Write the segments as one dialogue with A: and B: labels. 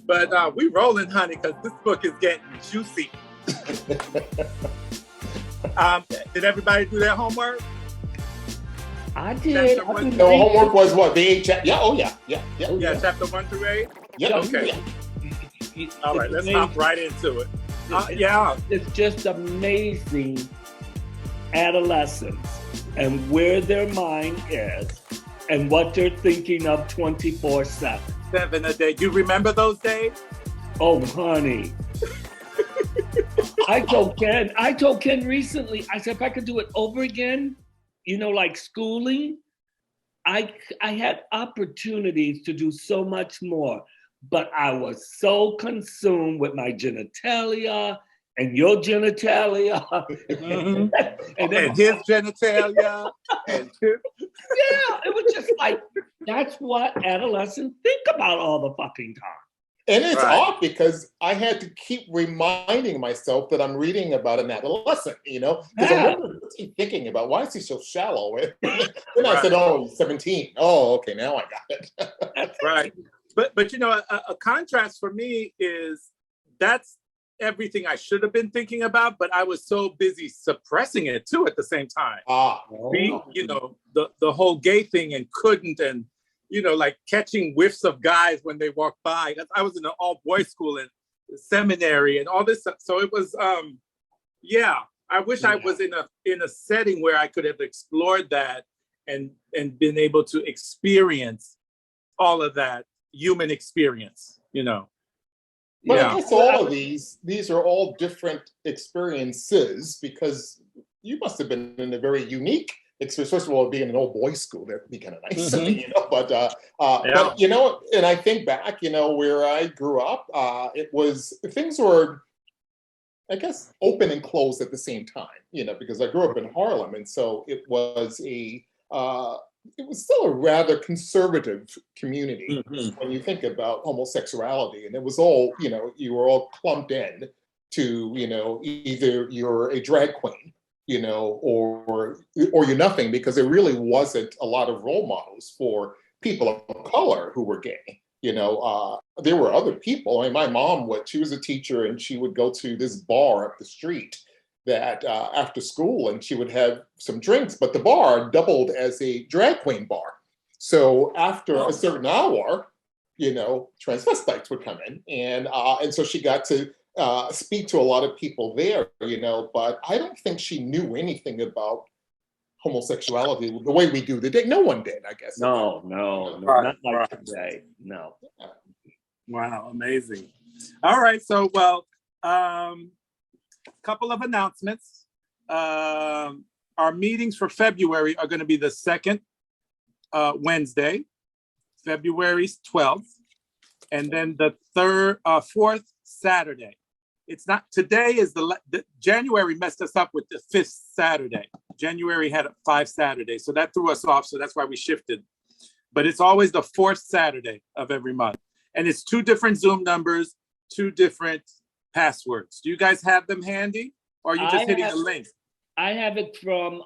A: But we rolling, honey, because this book is getting juicy. Did everybody do their homework?
B: I did.
C: No, homework was what? The 8 chapter? Yeah,
A: Yeah, chapter 1 through 8?
C: Yeah,
A: okay. Yeah. All right, let's hop right into it.
B: It's just amazing adolescents and where their mind is and what they're thinking of 24/7.
A: 7 a day. You remember those days?
B: Oh, honey. I told Ken recently, I said, if I could do it over again, like schooling, I had opportunities to do so much more, but I was so consumed with my genitalia and your genitalia.
A: Mm-hmm. and his genitalia.
B: Yeah, it was just like, that's what adolescents think about all the fucking time.
C: And it's odd because I had to keep reminding myself that I'm reading about an adolescent, because I'm wondering, what's he thinking about? Why is he so shallow? And then I said, oh, he's 17. Oh, okay, now I got it.
A: That's right. But a contrast for me is that's everything I should have been thinking about, but I was so busy suppressing it too at the same time. The whole gay thing and couldn't, and like catching whiffs of guys when they walk by. I was in an all-boys school and seminary and all this stuff. So it was, I wish I was in a setting where I could have explored that and been able to experience all of that human experience,
C: But I guess all of these are all different experiences because you must have been in a very unique experience. First of all, being in an old boys school, that'd be kind of nice, but and I think back, where I grew up, things were, I guess, open and closed at the same time, because I grew up in Harlem. And so it was still a rather conservative community when you think about homosexuality. And it was all, you were all clumped in to, either you're a drag queen, or you're nothing, because there really wasn't a lot of role models for people of color who were gay. There were other people. I mean, my mom she was a teacher, and she would go to this bar up the street that after school, and she would have some drinks, but the bar doubled as a drag queen bar. So after a certain hour, transvestites would come in, and so she got to speak to a lot of people there, but I don't think she knew anything about homosexuality the way we do today. No one did, I guess.
B: No, not like today. No.
A: Wow, amazing. All right, so couple of announcements. Our meetings for February are going to be the second Wednesday, February 12th, and then the fourth Saturday. It's not, today is the January messed us up with the 5th Saturday. January had 5 Saturdays, so that threw us off, so that's why we shifted. But it's always the 4th Saturday of every month. And it's 2 different Zoom numbers, 2 different passwords. Do you guys have them handy, or are you just hitting the link?
B: I have it from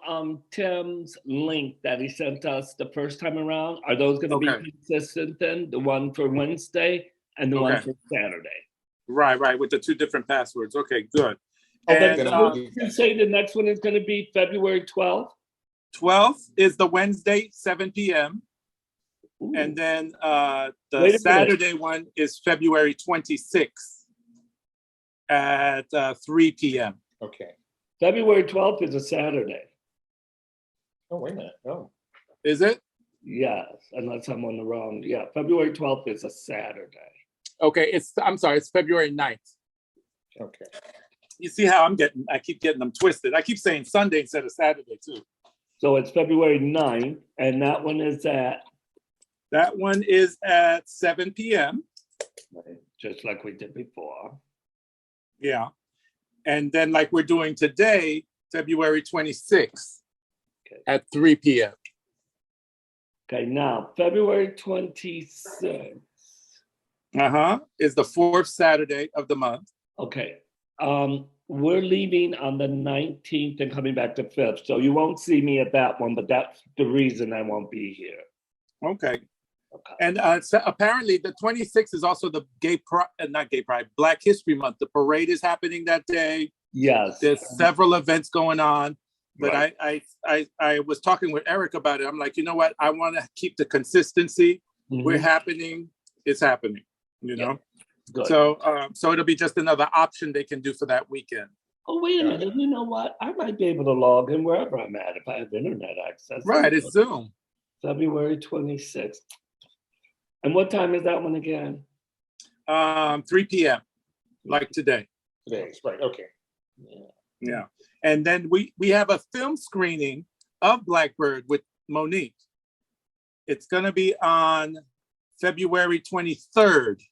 B: Tim's link that he sent us the first time around. Are those going to be consistent then? The one for Wednesday and the one for Saturday? Right,
A: with the 2 different passwords. Okay, good.
B: You say the next one is going to be February 12th?
A: 12th is the Wednesday, 7 p.m. Ooh. And then the Saturday one is February 26th at 3 p.m.
C: Okay.
B: February 12th is a Saturday.
C: Oh, wait a minute. Oh.
A: Is it?
B: Yes, unless I'm on the wrong. Yeah, February 12th is a Saturday.
A: Okay, I'm sorry, it's February 9th.
C: Okay.
A: You see how I keep getting them twisted. I keep saying Sunday instead of Saturday too.
B: So it's February 9th, and that one is at?
A: That one is at 7 p.m.
B: Just like we did before.
A: Yeah. And then like we're doing today, February 26th at 3 p.m.
B: Okay, now February 26th.
A: Is the 4th Saturday of the month.
B: Okay. We're leaving on the 19th and coming back the 5th. So you won't see me at that one, but that's the reason I won't be here.
A: Okay.
B: Okay.
A: And so apparently the 26th is also the not gay pride, Black History Month. The parade is happening that day.
B: Yes.
A: There's several events going on. But
B: Right.
A: I was talking with Eric about it. I'm like, you know what? I want to keep the consistency. We're happening. It's happening, you know?
B: Good.
A: So it'll be just another option they can do for that weekend.
B: Oh, wait a minute. You know what? I might be able to log in wherever I'm at if I have internet access.
A: Right, it's Zoom.
B: February 26th. And what time is that one again?
A: 3 p.m. like today.
C: Today's right. Okay.
A: Yeah. And then we have a film screening of Blackbird with Monique. It's going to be on February 23rd,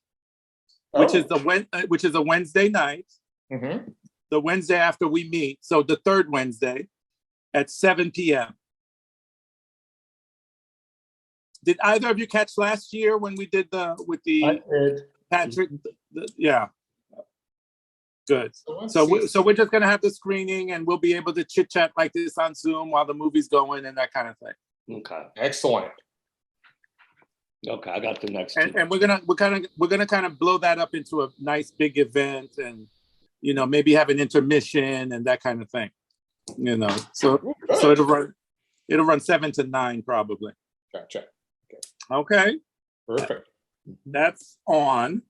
A: which is a Wednesday night.
C: Mm-hmm.
A: The Wednesday after we meet, so the third Wednesday at 7 p.m. Did either of you catch last year when we did with the Patrick? Yeah, good. So we're just gonna have the screening, and we'll be able to chit chat like this on Zoom while the movie's going and that kind of thing.
B: Okay.
C: Excellent.
B: Okay, I got the next.
A: And we're gonna kind of blow that up into a nice big event, and maybe have an intermission and that kind of thing. So it'll run 7 to 9 probably.
C: Gotcha.
A: Okay.
C: Perfect.
A: That's on.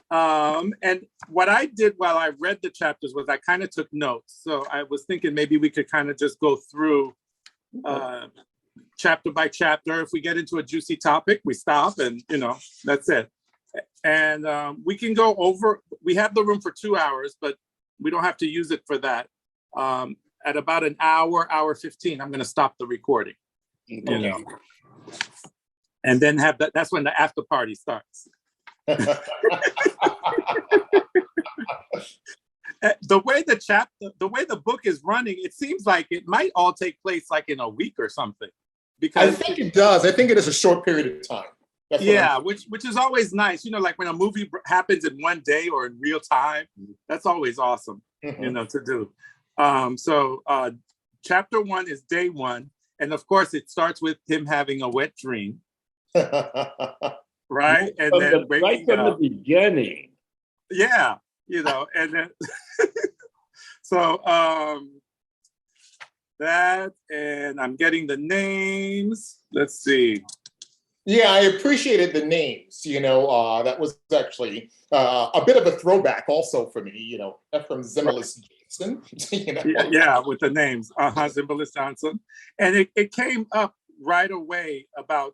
A: And what I did while I read the chapters was I kind of took notes. So I was thinking maybe we could kind of just go through chapter by chapter. If we get into a juicy topic, we stop and, that's it. And we can go over, we have the room for 2 hours, but we don't have to use it for that. At about an hour 15, I'm going to stop the recording, and then that's when the after party starts. The way the book is running, it seems like it might all take place like in a week or something. Because
C: I think it does. I think it is a short period of time.
A: Which is always nice. Like when a movie happens in one day or in real time, that's always awesome, to do. So chapter 1 is day 1. And of course it starts with him having a wet dream. Right. And then
B: right from the beginning.
A: Yeah. And then so that, and I'm getting the names. Let's see.
C: Yeah, I appreciated the names. That was actually a bit of a throwback also for me. Ephraim Zimbalist Johnson.
A: Yeah, with the names. Zimbalist Johnson. And it came up right away about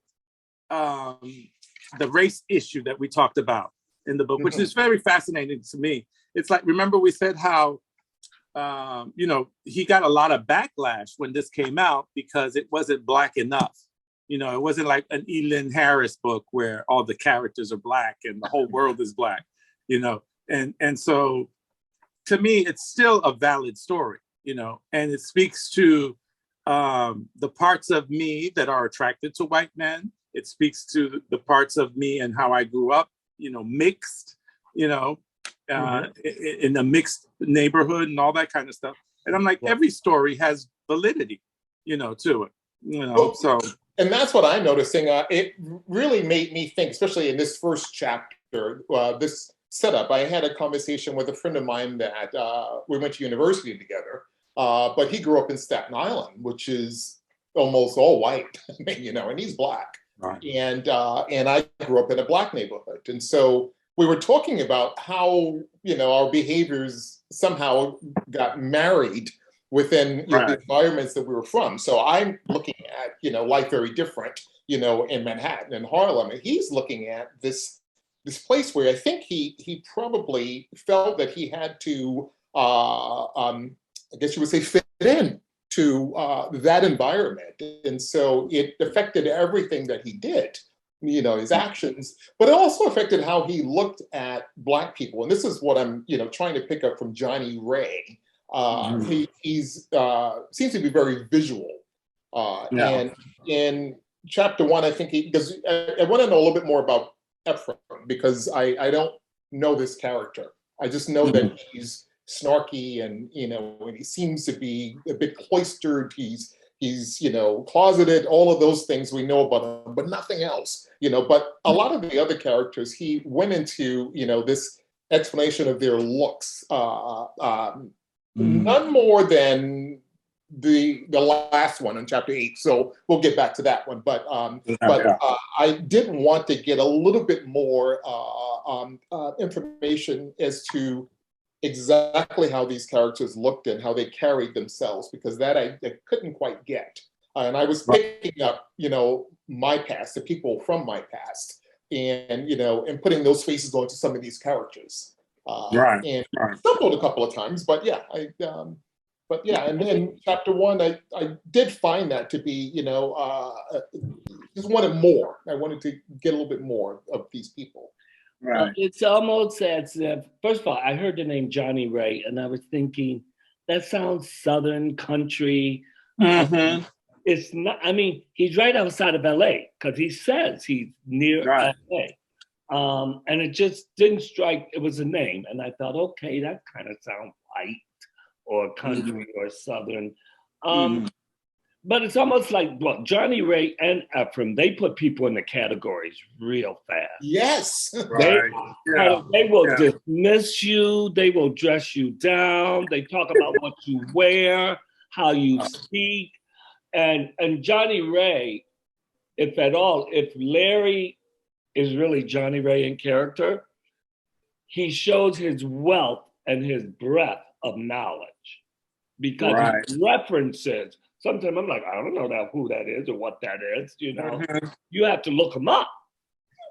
A: the race issue that we talked about in the book, which is very fascinating to me. It's like, remember we said how, he got a lot of backlash when this came out because it wasn't Black enough. It wasn't like an Elin Harris book where all the characters are Black and the whole world is Black, and so to me, it's still a valid story, and it speaks to the parts of me that are attracted to white men. It speaks to the parts of me and how I grew up, mixed, in a mixed neighborhood and all that kind of stuff. And I'm like, every story has validity, to it, so.
C: And that's what I'm noticing. It really made me think, especially in this first chapter, this setup. I had a conversation with a friend of mine that we went to university together, but he grew up in Staten Island, which is almost all white, and he's Black.
A: Right.
C: And I grew up in a Black neighborhood. And so we were talking about how, our behaviors somehow got married within the environments that we were from. So I'm looking at, life very different, in Manhattan and Harlem. And he's looking at this place where I think he probably felt that he had to, I guess you would say, fit in to that environment. And so it affected everything that he did, his actions, but it also affected how he looked at Black people. And this is what I'm, trying to pick up from Johnny Ray. He's seems to be very visual. And in chapter 1, I think because I want to know a little bit more about Ephraim, because I don't know this character. I just know that he's snarky and, and he seems to be a bit cloistered. He's he's, closeted, all of those things we know about him, but nothing else, but a lot of the other characters, he went into, this explanation of their looks, none more than the last one in chapter 8. So we'll get back to that one. But I did want to get a little bit more information as to exactly how these characters looked and how they carried themselves, because that I couldn't quite get. And I was picking up, my past, the people from my past, and and putting those faces onto some of these characters. And stumbled a couple of times, but yeah, and then chapter 1, I did find that to be, just wanted more. I wanted to get a little bit more of these people.
A: Right.
B: It's almost as if, first of all, I heard the name Johnny Ray, and I was thinking, that sounds Southern country.
A: Mm-hmm.
B: It's not, I mean, he's right outside of LA, because he says he's near LA. And it just didn't strike, it was a name. And I thought, okay, that kind of sounds white or country or Southern. But it's almost like, well, Johnny Ray and Ephraim, they put people in the categories real fast.
C: Yes.
B: They will dismiss you. They will dress you down. They talk about what you wear, how you speak. And Johnny Ray, if at all, if Larry is really Johnny Ray in character, he shows his wealth and his breadth of knowledge, because he references. Sometimes I'm like, I don't know who that is or what that is. You have to look him up.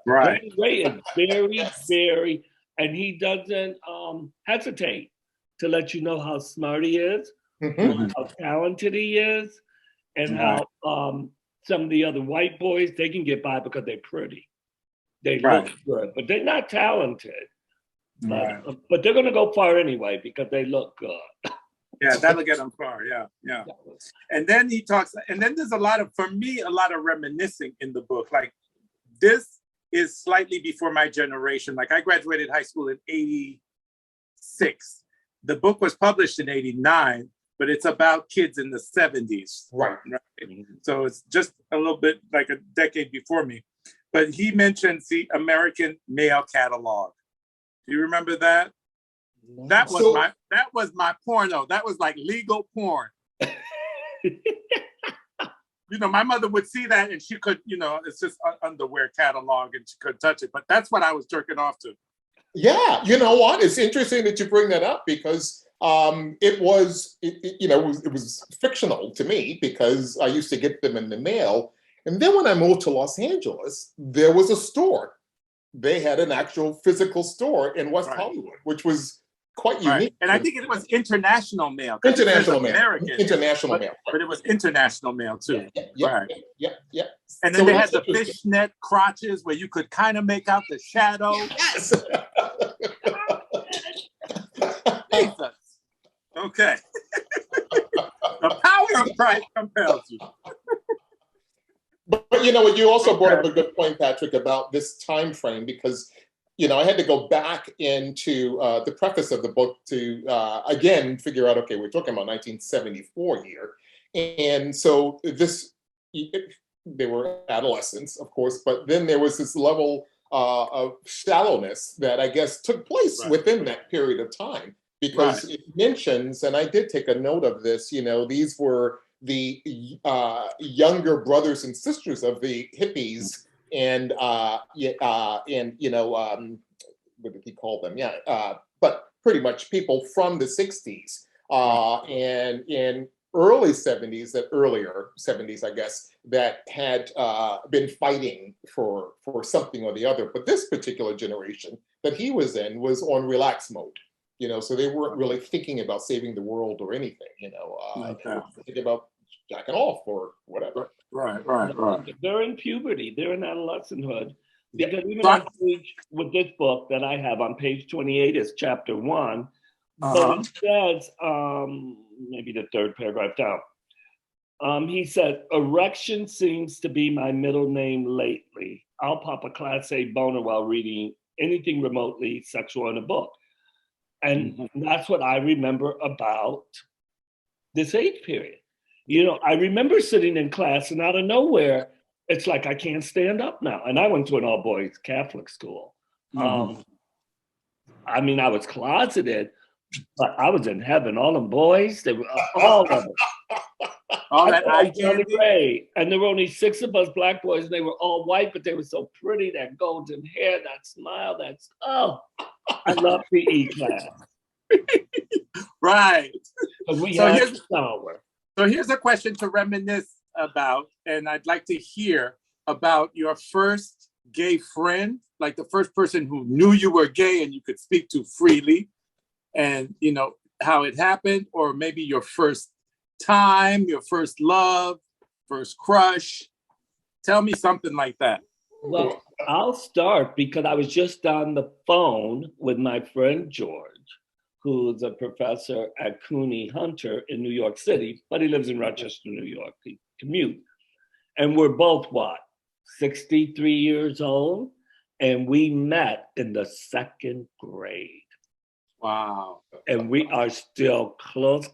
B: Johnny Ray is very, very, and he doesn't hesitate to let you know how smart he is, how talented he is, and how some of the other white boys, they can get by because they're pretty. They look good, but they're not talented. But they're going to go far anyway because they look good.
A: Yeah, that'll get them far. Yeah. And then he talks, and then there's for me, a lot of reminiscing in the book. Like, this is slightly before my generation. Like, I graduated high school in 86. The book was published in 89, but it's about kids in the 70s. Right. So it's just a little bit like a decade before me. But he mentions the American Male Catalog. Do you remember that? That was my porno. That was like legal porn. My mother would see that and she could, it's just underwear catalog and she couldn't touch it. But that's what I was jerking off to.
C: Yeah, you know what? It's interesting that you bring that up, because it was fictional to me, because I used to get them in the mail. And then when I moved to Los Angeles, there was a store. They had an actual physical store in West Hollywood, which was quite unique.
A: And I think it was international mail.
C: International mail.
A: International mail. But it was international mail too.
C: Yeah.
A: And then they had the fishnet crotches where you could kind of make out the shadow.
C: Yes.
A: Jesus. Okay. The power of Christ compels you.
C: But you also brought up a good point, Patrick, about this time frame, because I had to go back into the preface of the book to again figure out, okay, we're talking about 1974 here, and so they were adolescents, of course, but then there was this level of shallowness that I guess took place within that period of time, because it mentions, and I did take a note of this, these were the younger brothers and sisters of the hippies, and what did he call them? But pretty much people from the 60s and in early 70s, earlier 70s, I guess, that had been fighting for something or the other. But this particular generation that he was in was on relax mode. So they weren't really thinking about saving the world or anything, they were thinking about jacking off or whatever.
A: Right.
B: They're in puberty. They're in adolescenthood. Because even on page, with this book that I have on page 28 is chapter 1. But it says, maybe the third paragraph down, he said, erection seems to be my middle name lately. I'll pop a class A boner while reading anything remotely sexual in a book. And that's what I remember about this age period. You know, I remember sitting in class and out of nowhere, it's like I can't stand up now. And I went to an all boys Catholic school. I mean, I was closeted, but I was in heaven. All them boys, they were all of them.
A: All that eye
B: Johnny
A: candy.
B: Ray, and there were only 6 of us black boys, and they were all white, but they were so pretty. That golden hair, that smile, that's I love PE class.
A: Right.
B: We
A: So
B: had
A: here's
B: power.
A: So here's a question to reminisce about, and I'd like to hear about your first gay friend, like the first person who knew you were gay and you could speak to freely, and you know how it happened, or maybe your first time, your first love, first crush. Tell me something like that.
B: Well, I'll start because I was just on the phone with my friend George, who's a professor at CUNY Hunter in New York City, but he lives in Rochester, New York. He commute. And we're both what, 63 years old? And we met in the 2nd grade.
A: Wow.
B: And we are still close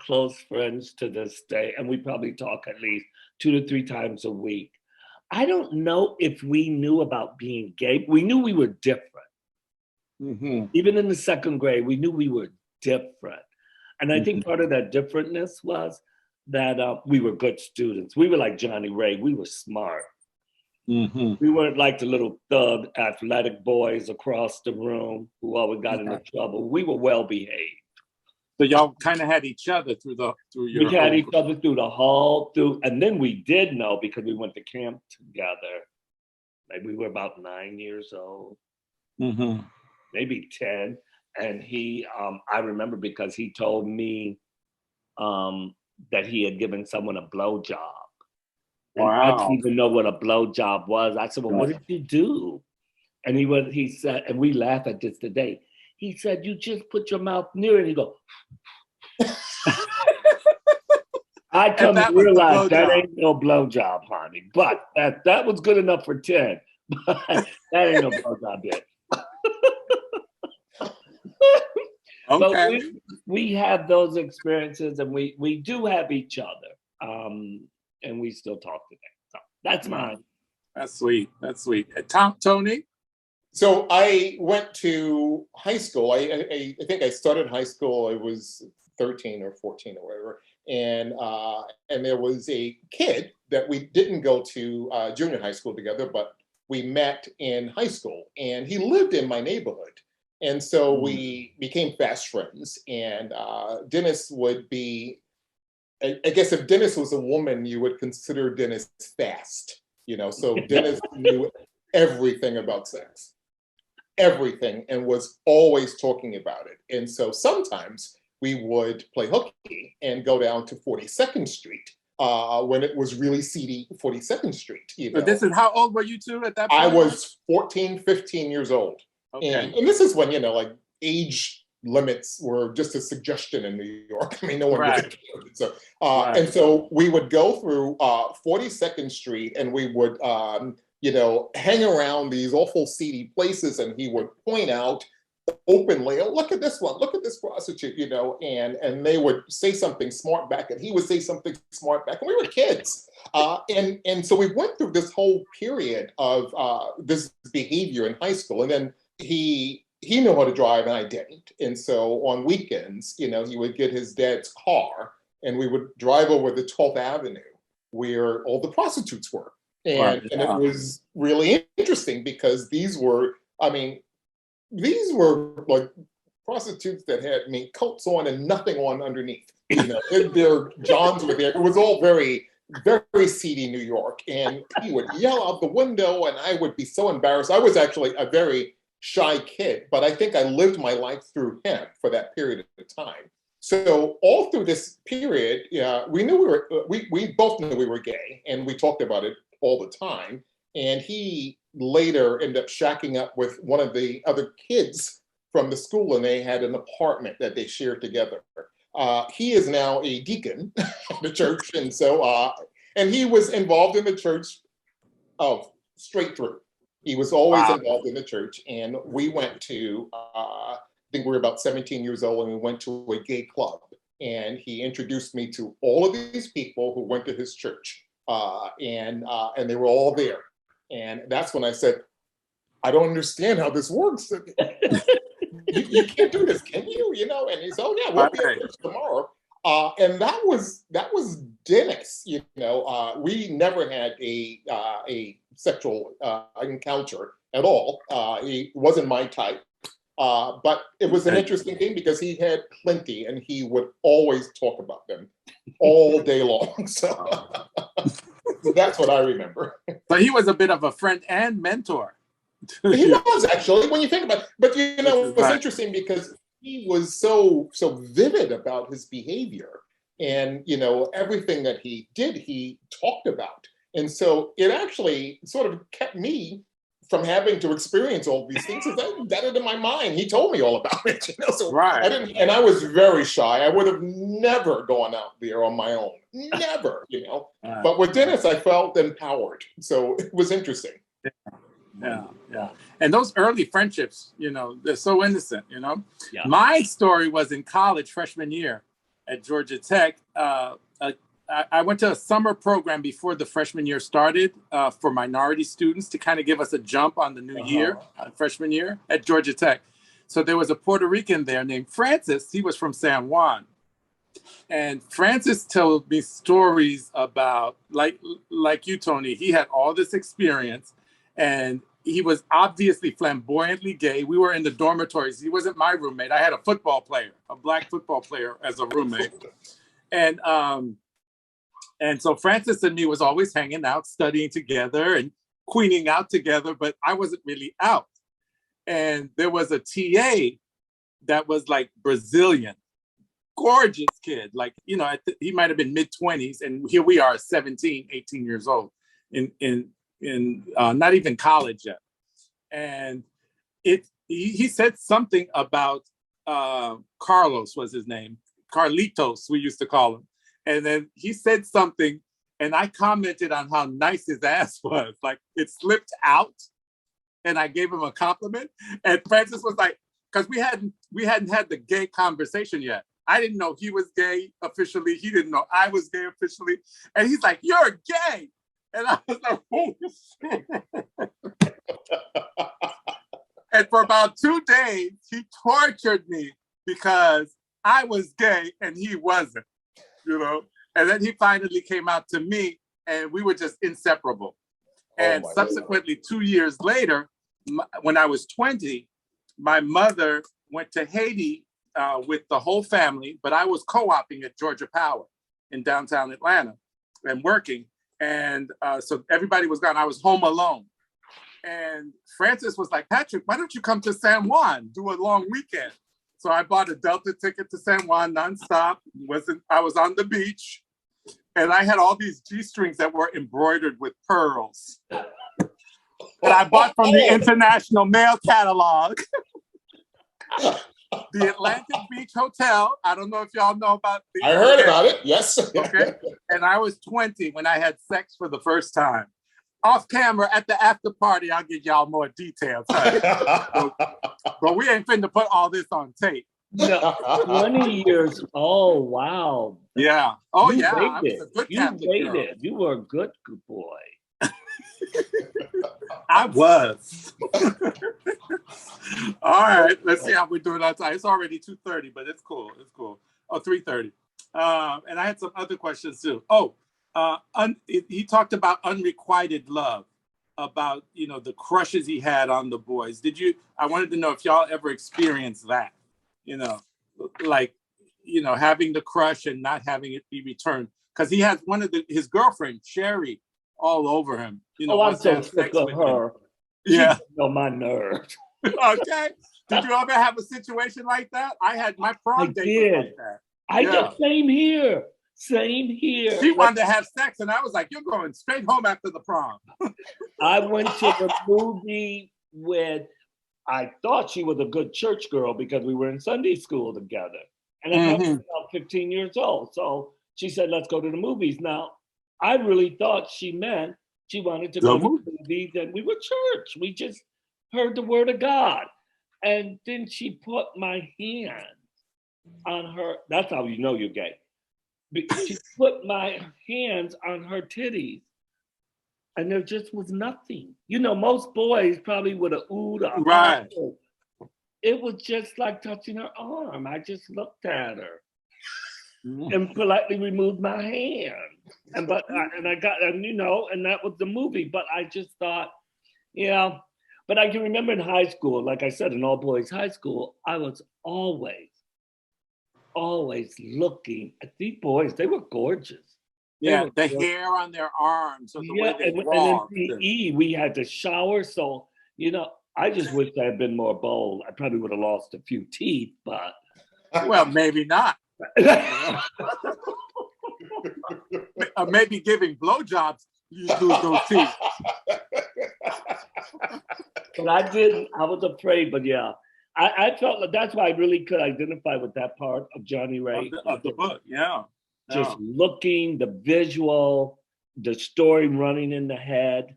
B: friends to this day. And we probably talk at least 2 to 3 times a week. I don't know if we knew about being gay. We knew we were different. Even in the 2nd grade, we knew we were different. And I think part of that differentness was that we were good students. We were like Johnny Ray. We were smart. We weren't like the little thug athletic boys across the room who always got into trouble. We were well behaved.
A: So y'all kind of had each other through your.
B: We had each other through the hall, and then we did know because we went to camp together. Like we were about 9 years old, maybe 10. And he, I remember because he told me that he had given someone a blowjob. And I didn't even know what a blowjob was. I said, well, what did you do? And he said, and we laugh at this today. He said, you just put your mouth near it. And he go, I come to realize that ain't no blowjob, honey. But that was good enough for 10. But that ain't no blowjob yet.
A: Okay.
B: But we have those experiences, and we do have each other, and we still talk today. So that's mine.
A: That's sweet. That's sweet. Tony?
C: So I went to high school. I think I started high school. I was 13 or 14 or whatever, and there was a kid that we didn't go to junior high school together, but we met in high school, and he lived in my neighborhood. And so we became fast friends, and Dennis would be, I guess if Dennis was a woman, you would consider Dennis fast, you know? So Dennis knew everything about sex, everything, and was always talking about it. And so sometimes we would play hooky and go down to 42nd Street when it was really seedy 42nd Street. You know?
A: So this is, how old were you two at that point?
C: I was 14, 15 years old.
A: Okay.
C: And this is when, you know, like age limits were just a suggestion in New York. I mean, no one really cared. So, and so we would go through 42nd Street, and we would, you know, hang around these awful seedy places, and he would point out openly, oh, look at this one, look at this prostitute, you know, and they would say something smart back, and he would say something smart back, and we were kids. And so we went through this whole period of this behavior in high school, and then he knew how to drive and I didn't. And so on weekends, you know, he would get his dad's car, and we would drive over the 12th Avenue where all the prostitutes were. And it was really interesting because these were like prostitutes that had mink coats on and nothing on underneath. You know, their johns were there. It was all very, very seedy New York. And he would yell out the window, and I would be so embarrassed. I was actually a very shy kid, but I think I lived my life through him for that period of time. So all through this period, we knew we both knew we were gay, and we talked about it all the time. And he later ended up shacking up with one of the other kids from the school, and they had an apartment that they shared together. He is now a deacon of the church, and so and he was involved in the church straight through. He was always involved in the church, and we went to, I think we were about 17 years old, and we went to a gay club. and he introduced me to all of these people who went to his church, and they were all there. And that's when I said, I don't understand how this works. You can't do this, can you? You know, and he said, oh yeah, we'll be at church tomorrow. And that was Dennis. You know, we never had a sexual encounter at all. He wasn't my type. But it was an interesting thing because he had plenty and he would always talk about them all day long. So that's what I remember.
A: So he was a bit of a friend and mentor.
C: He was, actually, when you think about it. But you know, it was interesting because he was so vivid about his behavior, and you know, everything that he did, he talked about. And so it actually sort of kept me from having to experience all these things. That got it in my mind. He told me all about it. You know, so I didn't, and I was very shy. I would have never gone out there on my own. Never, you know. But with Dennis, I felt empowered. So it was interesting.
A: Yeah. And those early friendships, you know, they're so innocent, you know.
B: Yeah.
A: My story was in college, freshman year at Georgia Tech. I went to a summer program before the freshman year started for minority students to kind of give us a jump on the new year, freshman year at Georgia Tech. So there was a Puerto Rican there named Francis. He was from San Juan. And Francis told me stories about, like you, Tony, he had all this experience and he was obviously flamboyantly gay. We were in the dormitories. He wasn't my roommate. I had a football player, a black football player as a roommate. And so Francis and me was always hanging out, studying together and queening out together, but I wasn't really out. And there was a TA that was like Brazilian, gorgeous kid. Like, you know, he might've been mid-20s and here we are 17, 18 years old in not even college yet. And he said something about Carlos was his name. Carlitos, we used to call him. And then he said something and I commented on how nice his ass was. Like it slipped out and I gave him a compliment. And Francis was like, because we hadn't had the gay conversation yet. I didn't know he was gay officially. He didn't know I was gay officially. And he's like, you're gay. And I was like, oh, shit. And for about 2 days, he tortured me because I was gay and he wasn't, you know? And then he finally came out to me and we were just inseparable. And subsequently, 2 years later, when I was 20, my mother went to Haiti with the whole family, but I was co-oping at Georgia Power in downtown Atlanta and working. And so everybody was gone. I was home alone. And Francis was like, Patrick, why don't you come to San Juan, do a long weekend? So I bought a Delta ticket to San Juan nonstop. I was on the beach and I had all these G-strings that were embroidered with pearls. And I bought from the International Mail Catalog. The Atlantic Beach Hotel. I don't know if y'all know about the.
C: I heard about it, yes.
A: Okay. And I was 20 when I had sex for the first time. Off camera at the after party, I'll give y'all more details. But we ain't finna put all this on tape.
B: No, 20 years. Oh, wow.
A: Yeah. Oh,
B: you
A: yeah.
B: I
A: was a good
B: you You were a good boy.
A: I was. All right. Let's see how we're doing on time. It's already 2:30, but it's cool. It's cool. Oh, 3:30. And I had some other questions too. Oh, he talked about unrequited love, about, you know, the crushes he had on the boys. I wanted to know if y'all ever experienced that, you know, like, you know, having the crush and not having it be returned. Because he has his girlfriend, Sherry, all over him. You know,
B: I'm so sick of her.
A: Yeah.
B: On my nerves.
A: Okay. Did you ever have a situation like that? I had my prom date was like that.
B: I did. Same here. Same here.
A: She wanted to have sex, and I was like, "You're going straight home after the prom."
B: I went to the movie with. I thought she was a good church girl because we were in Sunday school together, and I was about 15 years old. So she said, "Let's go to the movies." Now, I really thought she meant she wanted to go to the movies, and we were church. We just heard the word of God, and then she put my hand on her. That's how you know you're gay. She put my hands on her titties, and there just was nothing. You know, most boys probably would have oohed or
A: Right.
B: ahhed. It was just like touching her arm. I just looked at her and politely removed my hand. And I got, and you know, and that was the movie. But I just thought, yeah. But I can remember in high school, like I said, in all boys high school, I was always looking at these boys. They were gorgeous.
A: Yeah, the hair on their arms or the way they
B: And in
A: walked.
B: PE, we had to shower. So, you know, I just wish I had been more bold. I probably would have lost a few teeth, but.
A: Well, maybe not. Or maybe giving blowjobs, you lose those teeth.
B: But I didn't. I was afraid, but yeah. I felt like that's why I really could identify with that part of Johnny Ray.
A: Of the book, yeah.
B: Just looking, the visual, the story running in the head.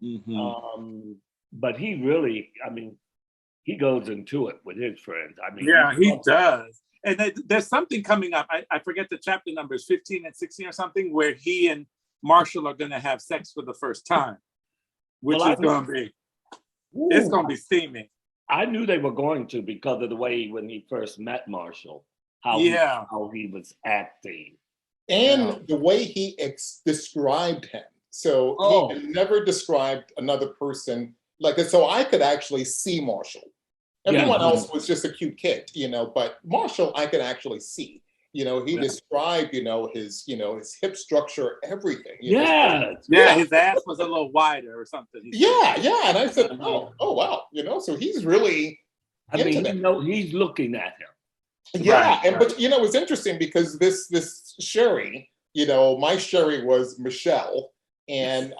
A: Mm-hmm.
B: But he really, I mean, he goes into it with his friends. I mean,
A: yeah, he does. And there's something coming up. I forget the chapter numbers, 15 and 16 or something, where he and Marshall are going to have sex for the first time, which is going to be, it's going to be steamy.
B: I knew they were going to because of the way when he first met Marshall, how he was acting.
C: And the way he described him. So he had never described another person like that. So I could actually see Marshall. Everyone else was just a cute kid, you know, but Marshall, I could actually see. You know, he described, his hip structure, everything. His
A: ass was a little wider or something.
C: And I said, oh wow, so he's really.
B: I mean, he's looking at him.
C: Yeah, but it's interesting because this Sherry, my Sherry was Michelle, and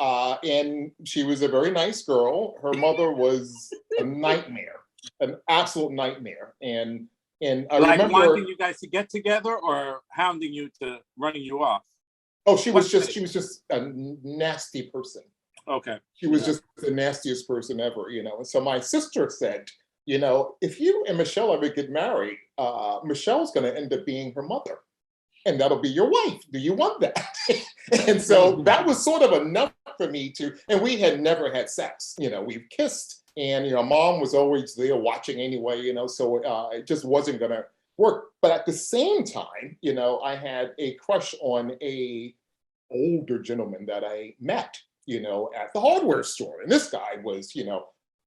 C: she was a very nice girl. Her mother was a nightmare, an absolute nightmare, and I remember
A: wanting you guys to get together or hounding you to running you off.
C: Oh, she was just a nasty person.
A: Okay,
C: she was just the nastiest person ever, And so my sister said, if you and Michelle ever get married, Michelle's going to end up being her mother, and that'll be your wife. Do you want that? And so that was sort of enough for me and we had never had sex. We've kissed, and Mom was always there watching anyway. So it just wasn't going to work. But at the same time, I had a crush on a older gentleman that I met, at the hardware store, and this guy was,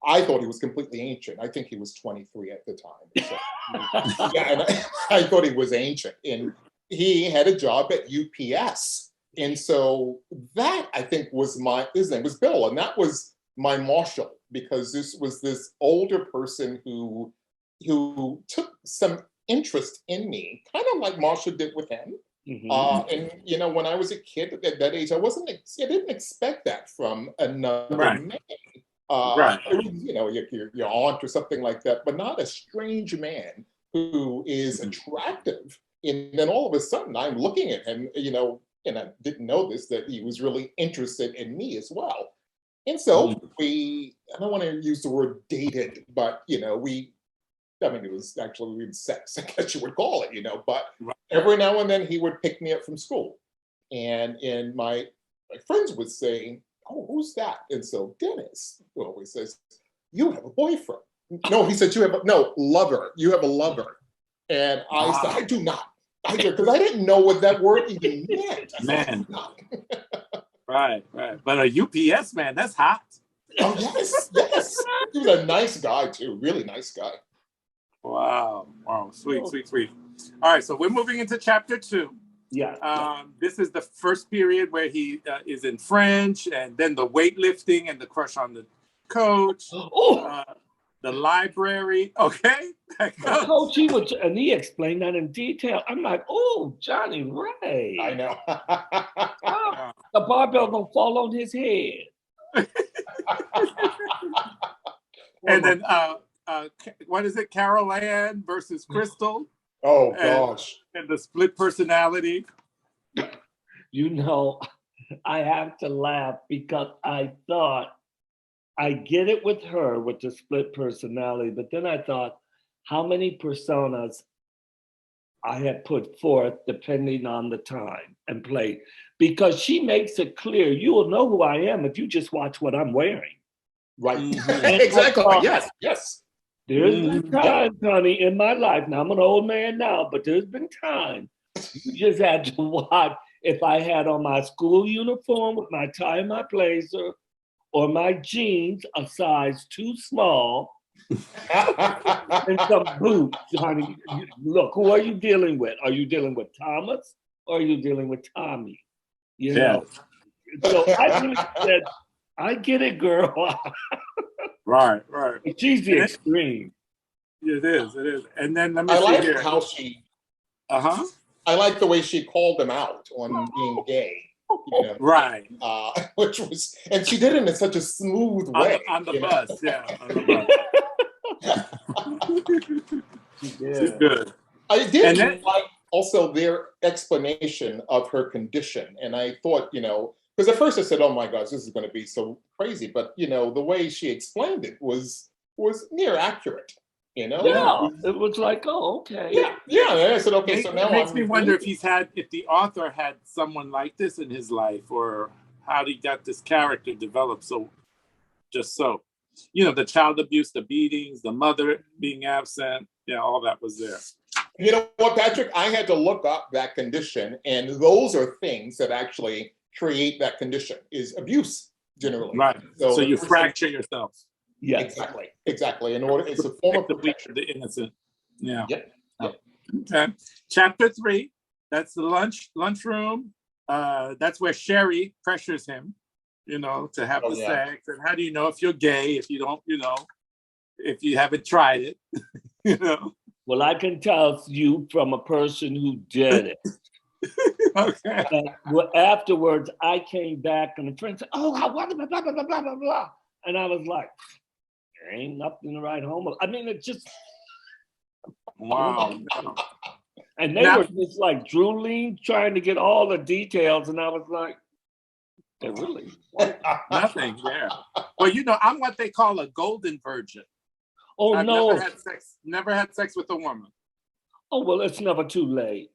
C: I thought he was completely ancient. I think he was 23 at the time. So, and I thought he was ancient. And he had a job at UPS. And so that, I think, was his name was Bill. And that was my Marshall, because this was this older person who took some interest in me, kind of like Marshall did with him. Mm-hmm. And, when I was a kid at that age, I didn't expect that from another man. It was, your aunt or something like that, but not a strange man who is attractive. And then all of a sudden I'm looking at him, and I didn't know this, that he was really interested in me as well. And so I don't want to use the word dated, but, it was actually we had sex, I guess you would call it, but every now and then he would pick me up from school. And my friends would say, oh, who's that? And so Dennis always says, you have a boyfriend. No, he said, lover. You have a lover. And I said, I do not. Because I didn't know what that word even meant. Man.
A: Right. But a UPS man, that's hot.
C: Oh, yes. He was a nice guy, too. Really nice guy.
A: Wow. Sweet. All right, so we're moving into chapter 2.
B: Yeah.
A: This is the first period where he is in French, and then the weightlifting and the crush on the coach. The library. Okay.
B: Coach, he explained that in detail. I'm like, oh, Johnny Ray.
C: I know.
B: The barbell gonna fall on his head.
A: And then what is it? Carol Ann versus Crystal.
C: Oh gosh.
A: And the split personality.
B: I have to laugh because I thought I get it with her with the split personality, but then I thought, how many personas I had put forth depending on the time and play, because she makes it clear you will know who I am if you just watch what I'm wearing.
C: Right.
A: Mhm.
C: Exactly. Yes. Yes.
B: There's been times, honey, in my life. Now I'm an old man now, but there's been times you just had to watch if I had on my school uniform with my tie and my blazer, or my jeans a size too small, and some boots, honey. Look, who are you dealing with? Are you dealing with Thomas or are you dealing with Tommy? You
A: Yeah.
B: know. So I really said, I get it, girl.
A: Right.
B: She's the
A: And
B: extreme.
A: it is. And then let me
C: I
A: see
C: like
A: here.
C: how she.
A: Uh-huh.
C: I like the way she called him out on being gay. You know,
A: Right.
C: which was, and she did it in such a smooth way.
A: On the
C: you know?
A: bus, yeah. On the bus. She's good.
C: I did
A: And then-
C: like also their explanation of her condition. And I thought, because at first I said, oh my gosh, this is going to be so crazy. But, the way she explained it was near accurate,
B: Yeah, it was like, oh, okay.
C: Yeah. And I said, okay, so now
A: it makes me wonder if the author had someone like this in his life, or how he got this character developed. So, the child abuse, the beatings, the mother being absent, all that was there.
C: You know what, Patrick? I had to look up that condition, and those are things that actually create that condition, is abuse, generally.
A: Right. So you
C: person-
A: fracture yourself.
B: Yeah.
C: Exactly. In order, it's a form of
A: The weak,
C: protection.
A: the innocent. Yeah.
C: Yep.
A: Okay. Chapter 3. That's the lunchroom. That's where Sherry pressures him, to have the sex. And how do you know if you're gay if you don't, if you haven't tried it,
B: Well, I can tell you from a person who did it.
A: Okay.
B: And afterwards, I came back and the friend said, oh, blah, blah, blah, blah, blah, blah, blah. And I was like, there ain't nothing to write home about. I mean, it's just.
A: Wow. No.
B: And they were just like drooling, trying to get all the details. And I was like, they're really
A: Nothing there. Well, I'm what they call a golden virgin.
B: Oh,
A: I've
B: no.
A: never had sex with a woman.
B: Oh, well, it's never too late.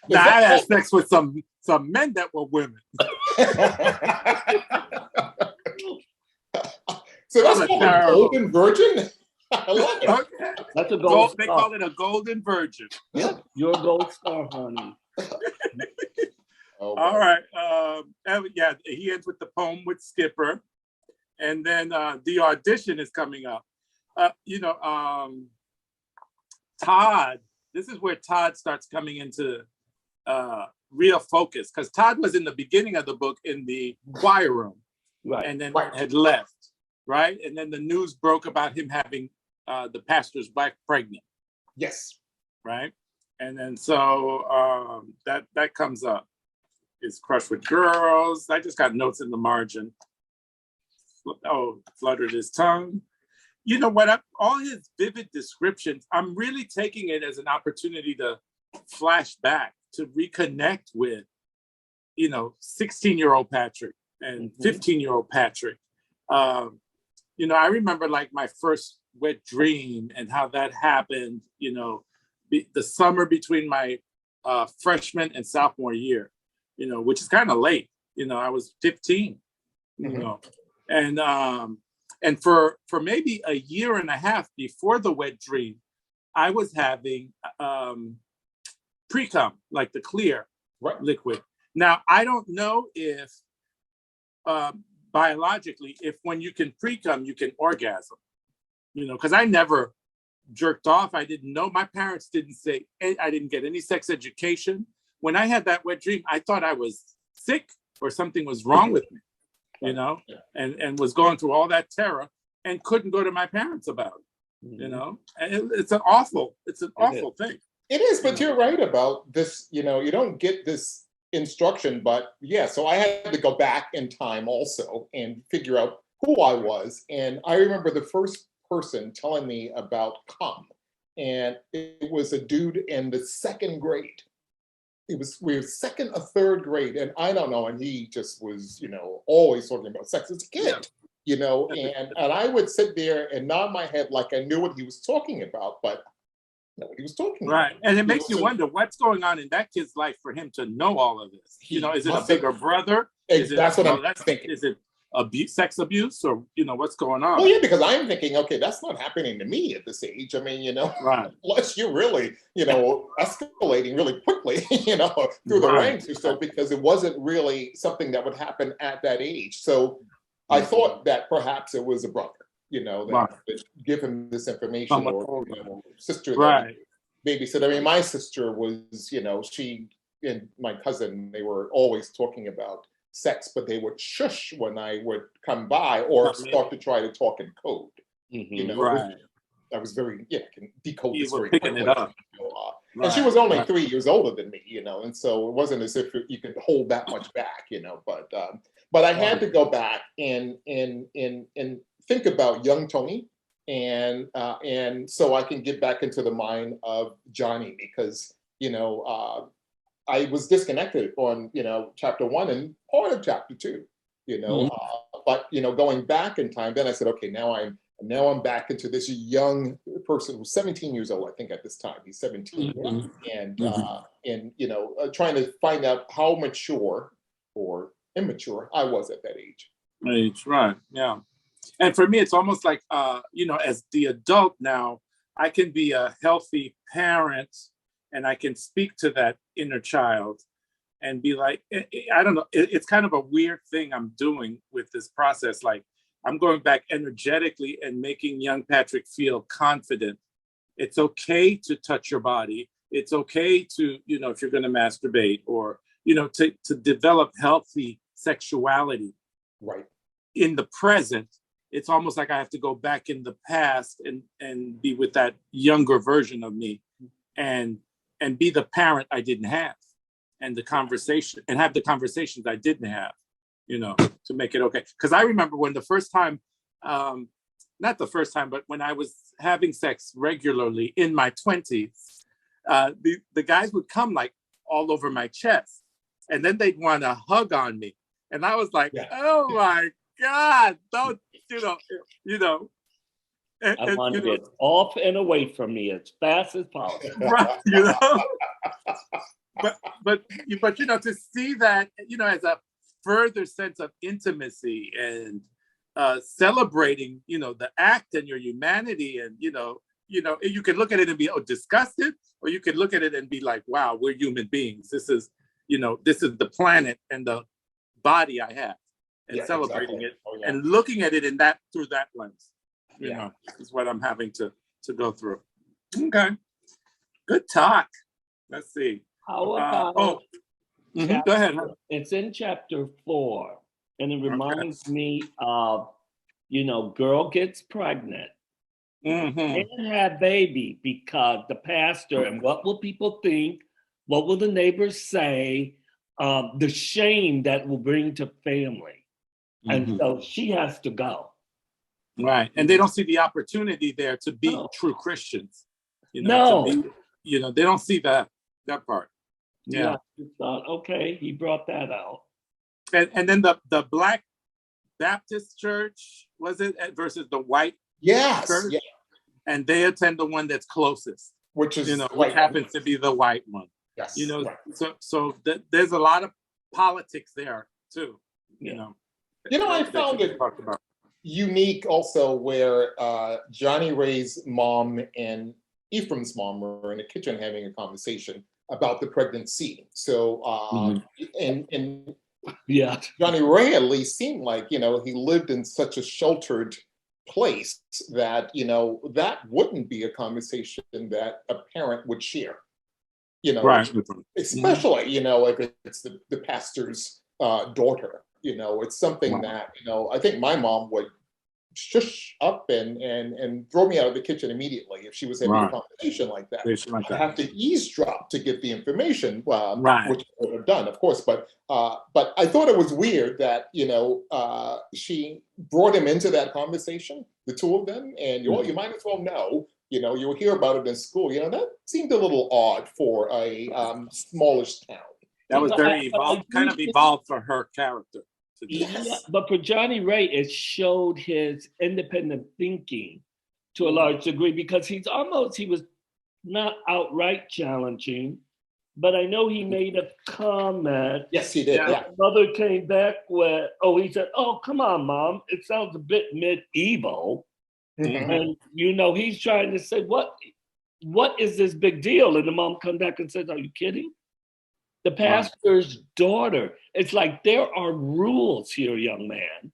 A: Now, I had sex with some men that were women.
C: So that's called a golden virgin? I love it.
A: Okay.
B: That's a gold star.
A: They call it a golden virgin.
B: Yeah, you're a gold star, honey.
C: Oh,
A: all right. Yeah, he ends with the poem with Skipper. And then the audition is coming up. Todd, this is where Todd starts coming into real focus, because Todd was in the beginning of the book in the choir room,
B: Right.
A: and then had left, right? And then the news broke about him having the pastor's wife pregnant.
C: Yes.
A: Right? And then so that comes up. His crush with girls. I just got notes in the margin. Oh, fluttered his tongue. You know what? All his vivid descriptions, I'm really taking it as an opportunity to flash back, to reconnect with, 16-year-old Patrick and 15-year-old Patrick. I remember like my first wet dream and how that happened, the summer between my freshman and sophomore year, which is kind of late. I was 15, and for maybe a year and a half before the wet dream, I was having pre-cum, like the clear liquid. Now, I don't know if biologically, if when you can pre-cum, you can orgasm, because I never jerked off. I didn't know. My parents didn't say, I didn't get any sex education. When I had that wet dream, I thought I was sick or something was wrong with me, and was going through all that terror and couldn't go to my parents about it, and it's an awful thing.
C: It is, but you're right about this, you don't get this instruction, but yeah, so I had to go back in time also and figure out who I was. And I remember the first person telling me about cum, and it was a dude in the second grade. We were second or third grade, and I don't know, and he just was, always talking about sex as a kid, and I would sit there and nod my head like I knew what he was talking about, but know what he was talking
A: Right.
C: about.
A: And it
C: You know,
A: makes you
C: so
A: wonder what's going on in that kid's life for him to know all of this.
C: he
A: Is it a
C: must have-
A: bigger brother? Is it
C: That's what I'm
A: molest-
C: thinking.
A: Is it abuse, sex abuse, or what's going on?
C: Well, yeah, because I'm thinking, okay, that's not happening to me at this age. I mean,
A: Right.
C: unless you're really, escalating really quickly, through the
A: Right.
C: ranks or so, because it wasn't really something that would happen at that age. So I thought that perhaps it was a brother, that give him this information,
A: Someone
C: or
A: told him.
C: sister that
A: Right.
C: babysit. I mean, my sister was, she and my cousin, they were always talking about sex, but they would shush when I would come by or start to try to talk in code.
A: Right.
C: I was very, can decode
A: You
C: this
A: were
C: very
A: picking
C: quickly.
A: it up.
C: And she was only
A: Right.
C: 3 years older than me, and so it wasn't as if you could hold that much back, but I had to go back and think about young Tony, and so I can get back into the mind of Johnny, because I was disconnected on chapter 1 and part of chapter 2, but going back in time, then I said, okay, now I'm back into this young person who's 17 years old, I think at this time he's 17, and trying to find out how mature or immature I was at that age.
A: Right. Yeah. And for me, it's almost like, as the adult now, I can be a healthy parent, and I can speak to that inner child and be like, I don't know, it's kind of a weird thing I'm doing with this process. Like, I'm going back energetically and making young Patrick feel confident. It's okay to touch your body. It's okay to, if you're going to masturbate, or, to develop healthy sexuality.
C: Right.
A: In the present, it's almost like I have to go back in the past and be with that younger version of me, and be the parent I didn't have, and the conversation, and have the conversations I didn't have, to make it okay. Because I remember when the first time, not the first time, but when I was having sex regularly in my 20s, the guys would come like all over my chest, and then they'd want to hug on me. And I was like, oh my God, don't,
B: I want to get off and away from me as fast as possible.
A: Right, but to see that, as a further sense of intimacy, and celebrating, the act and your humanity, and you can look at it and be disgusted, or you can look at it and be like, wow, we're human beings. This is the planet and the body I have, and celebrating it, and looking at it through that lens. Is what I'm having to go through. Okay, good talk. Let's see.
B: How about
A: go ahead.
B: It's in chapter 4, and it reminds me of, girl gets pregnant and have baby because the pastor, and what will people think? What will the neighbors say? The shame that will bring to family. And so she has to go.
A: Right. And they don't see the opportunity there to be true Christians.
B: No.
A: To be, they don't see that part. Yeah.
B: I thought, okay, he brought that out.
A: And then the Black Baptist church, was it, versus the white church?
C: Yeah.
A: And they attend the one that's closest,
C: which is
A: which happens to be the white one.
C: Yes.
A: So there's a lot of politics there too.
C: I found it unique also, where Johnny Ray's mom and Ephraim's mom were in the kitchen having a conversation about the pregnancy. So and Johnny Ray at least seemed like he lived in such a sheltered place that that wouldn't be a conversation that a parent would share.
A: Right.
C: Especially if it's the pastor's daughter. It's something that I think my mom would shush up and throw me out of the kitchen immediately if she was having a conversation like that. I'd have to eavesdrop to get the information, which I would have done, of course. But I thought it was weird that she brought him into that conversation, the two of them, and you might as well know. You'll hear about it in school. That seemed a little odd for a smallish town.
A: That was very evolved, kind of evolved for her character.
B: Yeah, but for Johnny Ray, it showed his independent thinking to a large degree, because he was not outright challenging, but I know he made a comment.
C: Yes, he did.
A: Yeah.
C: Yeah.
B: Mother came back with, he said, "Oh, come on, Mom. It sounds a bit medieval."
C: Mhm.
B: And, he's trying to say, what is this big deal? And the mom comes back and says, "Are you kidding? The pastor's daughter." It's like, there are rules here, young man.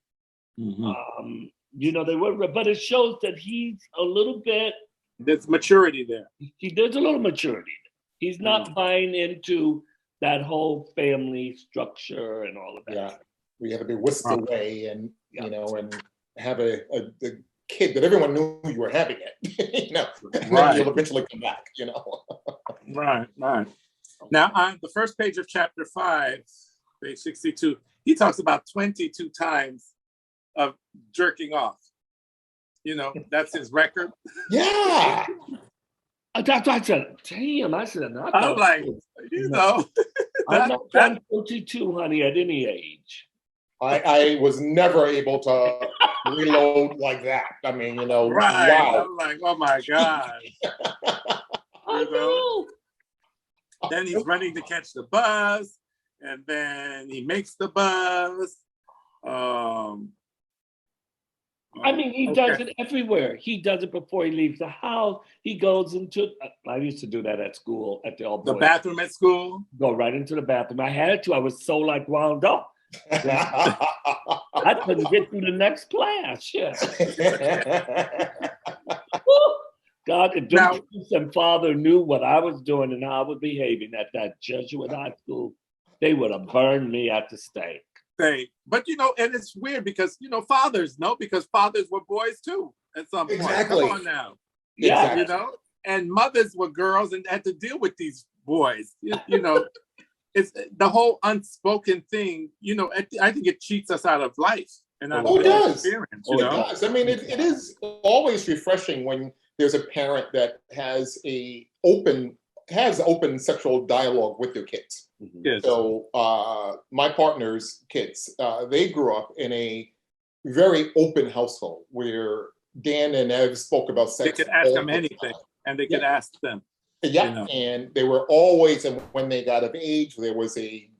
B: They were, but it shows that he's a little bit,
A: There's maturity there.
B: there's a little maturity. He's not buying into that whole family structure and all of that.
C: Yeah. We had to be whisked away and, and have a kid that everyone knew you were having it, and then you'll eventually come back,
A: Right. Now, on the first page of chapter 5, page 62, he talks about 22 times of jerking off. That's his record.
C: Yeah.
B: That's why I said, damn, I said,
A: I'm like,
B: I'm not done 22, honey, at any age.
C: I was never able to reload like that. I mean,
A: right.
C: wow.
A: I'm like, oh my God. Then he's running to catch the bus, and then he makes the bus.
B: He does it everywhere. He does it before he leaves the house. He goes into, I used to do that at school, at the all boys.
A: The bathroom at school?
B: Go right into the bathroom. I had to. I was so wound up. I couldn't get through the next class. Yeah. God, if Dupplechan and father knew what I was doing and how I was behaving at that Jesuit high school, they would have burned me at the stake.
A: But and it's weird because fathers know, because fathers were boys too at some point.
C: Exactly.
A: Come on now.
B: Yeah.
C: Exactly.
A: And mothers were girls and had to deal with these boys. It's the whole unspoken thing. I think it cheats us out of life and out of
C: it does.
A: experience.
C: It does. I mean, it is always refreshing when there's a parent that has open sexual dialogue with their kids.
A: Yes.
C: So my partner's kids, they grew up in a very open household where Dan and Ev spoke about sex.
A: They could ask them anything, and they could ask them.
C: Yeah, and they were always, and when they got of age, there was a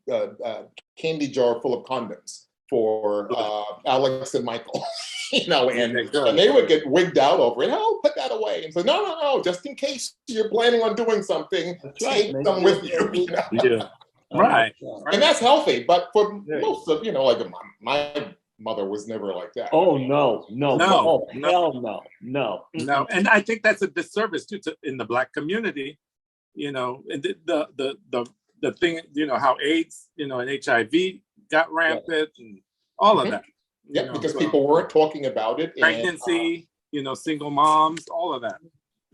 C: candy jar full of condoms for Alex and Michael. And they would get wigged out over it. Oh, put that away. And so, no, just in case you're planning on doing something, take them with you.
A: Yeah. Right.
C: And that's healthy. But for most of, like my mother was never like that.
B: Oh, no. Hell no.
A: No. And I think that's a disservice too in the Black community. The thing, how AIDS, and HIV got rampant and all of that.
C: Yeah, because people weren't talking about it.
A: Pregnancy, single moms, all of that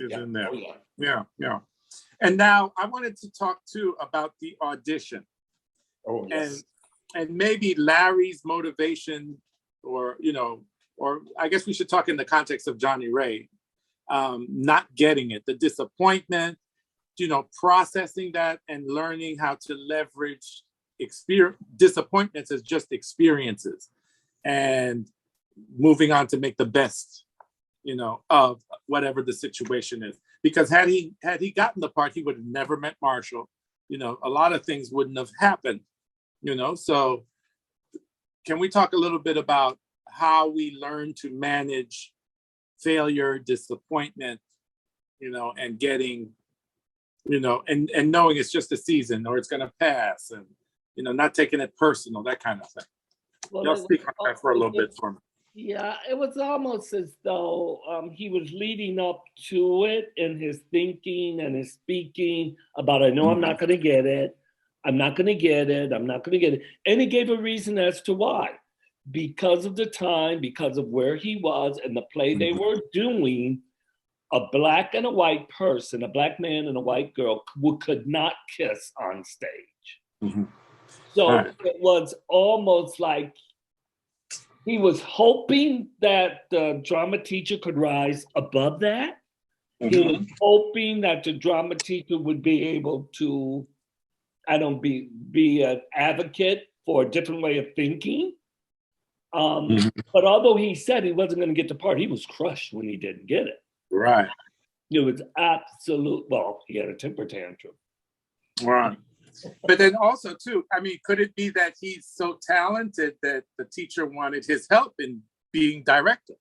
A: is in there.
C: Oh,
A: Yeah. And now I wanted to talk too about the audition.
C: Oh, yes.
A: And maybe Larry's motivation, or I guess we should talk in the context of Johnny Ray, not getting it, the disappointment, processing that and learning how to leverage disappointments as just experiences and moving on to make the best, of whatever the situation is. Because had he gotten the part, he would have never met Marshall. A lot of things wouldn't have happened, So can we talk a little bit about how we learn to manage failure, disappointment, and getting, and knowing it's just a season or it's going to pass, and, not taking it personal, that kind of thing.
B: Well,
A: Y'all speak on that for a little bit for me.
B: Yeah, it was almost as though he was leading up to it in his thinking and his speaking about, I know I'm not going to get it. I'm not going to get it. I'm not going to get it. And he gave a reason as to why. Because of the time, because of where he was and the play they were doing, a Black and a white person, a Black man and a white girl could not kiss on stage. So it was almost like he was hoping that the drama teacher could rise above that. He was hoping that the drama teacher would be able to, be an advocate for a different way of thinking. But although he said he wasn't going to get the part, he was crushed when he didn't get it.
A: Right.
B: It was absolute. Well, he had a temper tantrum.
A: Right. But then also too, I mean, could it be that he's so talented that the teacher wanted his help in being director?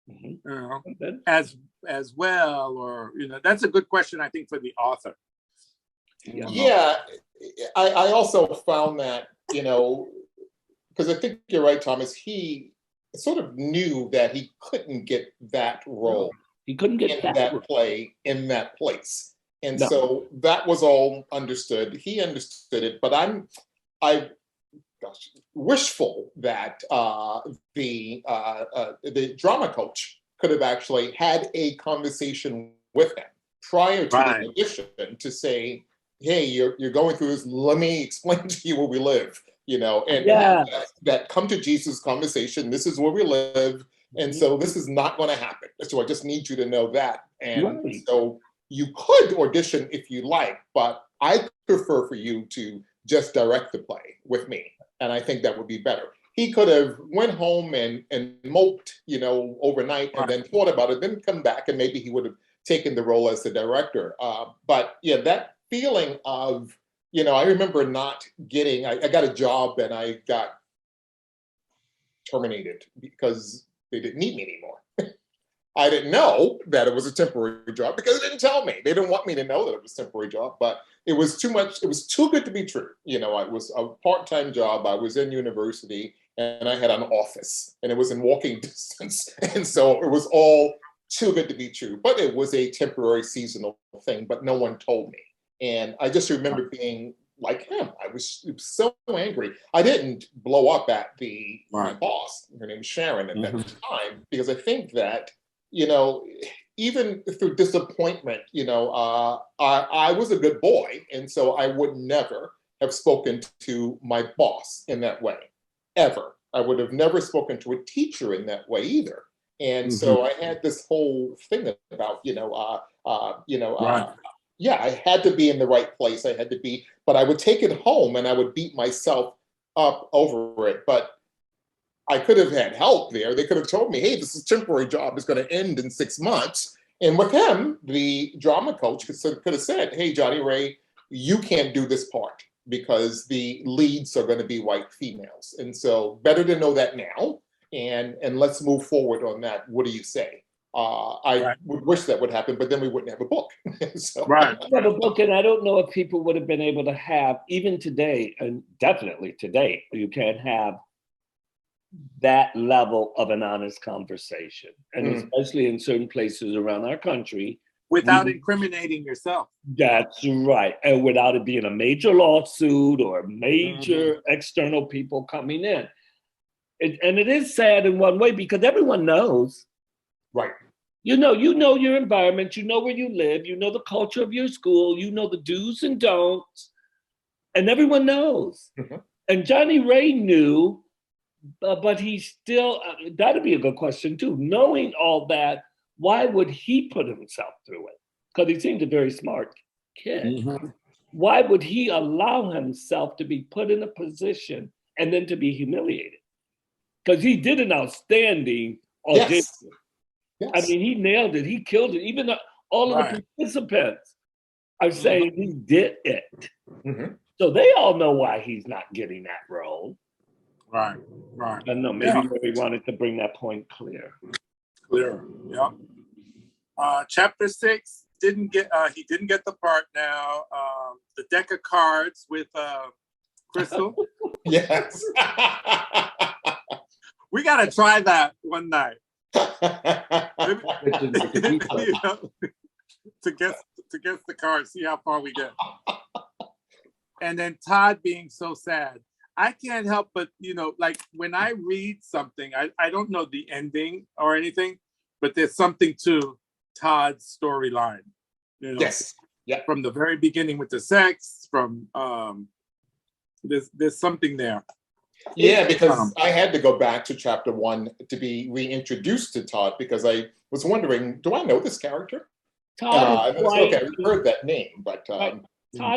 A: You know, as well, or that's a good question, I think, for the author.
C: Yeah, I also found that, because I think you're right, Thomas, he sort of knew that he couldn't get that role.
B: He couldn't get
C: in that play, in that place. And so that was all understood. He understood it, but I wishful that the drama coach could have actually had a conversation with him prior to the audition to say, hey, you're going through this, let me explain to you where we live, and that come to Jesus conversation, this is where we live, and so this is not going to happen. So I just need you to know that. And so you could audition if you like, but I prefer for you to just direct the play with me. And I think that would be better. He could have went home and moped, overnight and then thought about it, then come back and maybe he would have taken the role as the director. But yeah, that feeling of, I remember not getting, I got a job and I got terminated because they didn't need me anymore. I didn't know that it was a temporary job because they didn't tell me. They didn't want me to know that it was a temporary job, but it was too much. It was too good to be true. It was a part-time job. I was in university and I had an office and it was in walking distance. And so it was all too good to be true, but it was a temporary seasonal thing, but no one told me. And I just remember being like him. I was so angry. I didn't blow up at my boss. Her name was Sharon at that time, because I think that, even through disappointment, I was a good boy. And so I would never have spoken to my boss in that way, ever. I would have never spoken to a teacher in that way either. And so I had this whole thing about, I had to be in the right place. I had to be, but I would take it home and I would beat myself up over it. But I could have had help there. They could have told me, hey, this is a temporary job. It's going to end in 6 months. And with him, the drama coach could have said, hey, Johnny Ray, you can't do this part because the leads are going to be white females. And so better to know that now. And let's move forward on that. What do you say? I would wish that would happen, but then we wouldn't have a book.
B: I have a book, and I don't know if people would have been able to have, even today, and definitely today, you can't have that level of an honest conversation. And especially in certain places around our country.
A: Without incriminating yourself.
B: That's right. And without it being a major lawsuit or major external people coming in. And it is sad in one way because everyone knows.
C: Right.
B: You know your environment, you know where you live, you know the culture of your school, you know the do's and don'ts, and everyone knows. And Johnny Ray knew, but he still, that'd be a good question too. Knowing all that, why would he put himself through it? Because he seemed a very smart kid. Why would he allow himself to be put in a position and then to be humiliated? Because he did an outstanding audition. Yes. I mean, he nailed it. He killed it. Even all of the participants are saying he did it. So they all know why he's not getting that role.
A: Right.
B: I don't know. Maybe we wanted to bring that point clear.
A: Yeah. Chapter 6 didn't get. He didn't get the part. Now the deck of cards with Crystal.
C: Yes.
A: We gotta try that one night. To guess the cards, see how far we get. And then Todd being so sad. I can't help but, like when I read something, I don't know the ending or anything, but there's something to Todd's storyline.
C: Yes. Yeah.
A: From the very beginning with the sex, from there's something there.
C: Yeah, because I had to go back to chapter 1 to be reintroduced to Todd because I was wondering, do I know this character?
B: Todd is white.
C: Okay, I've heard that name, but
B: Todd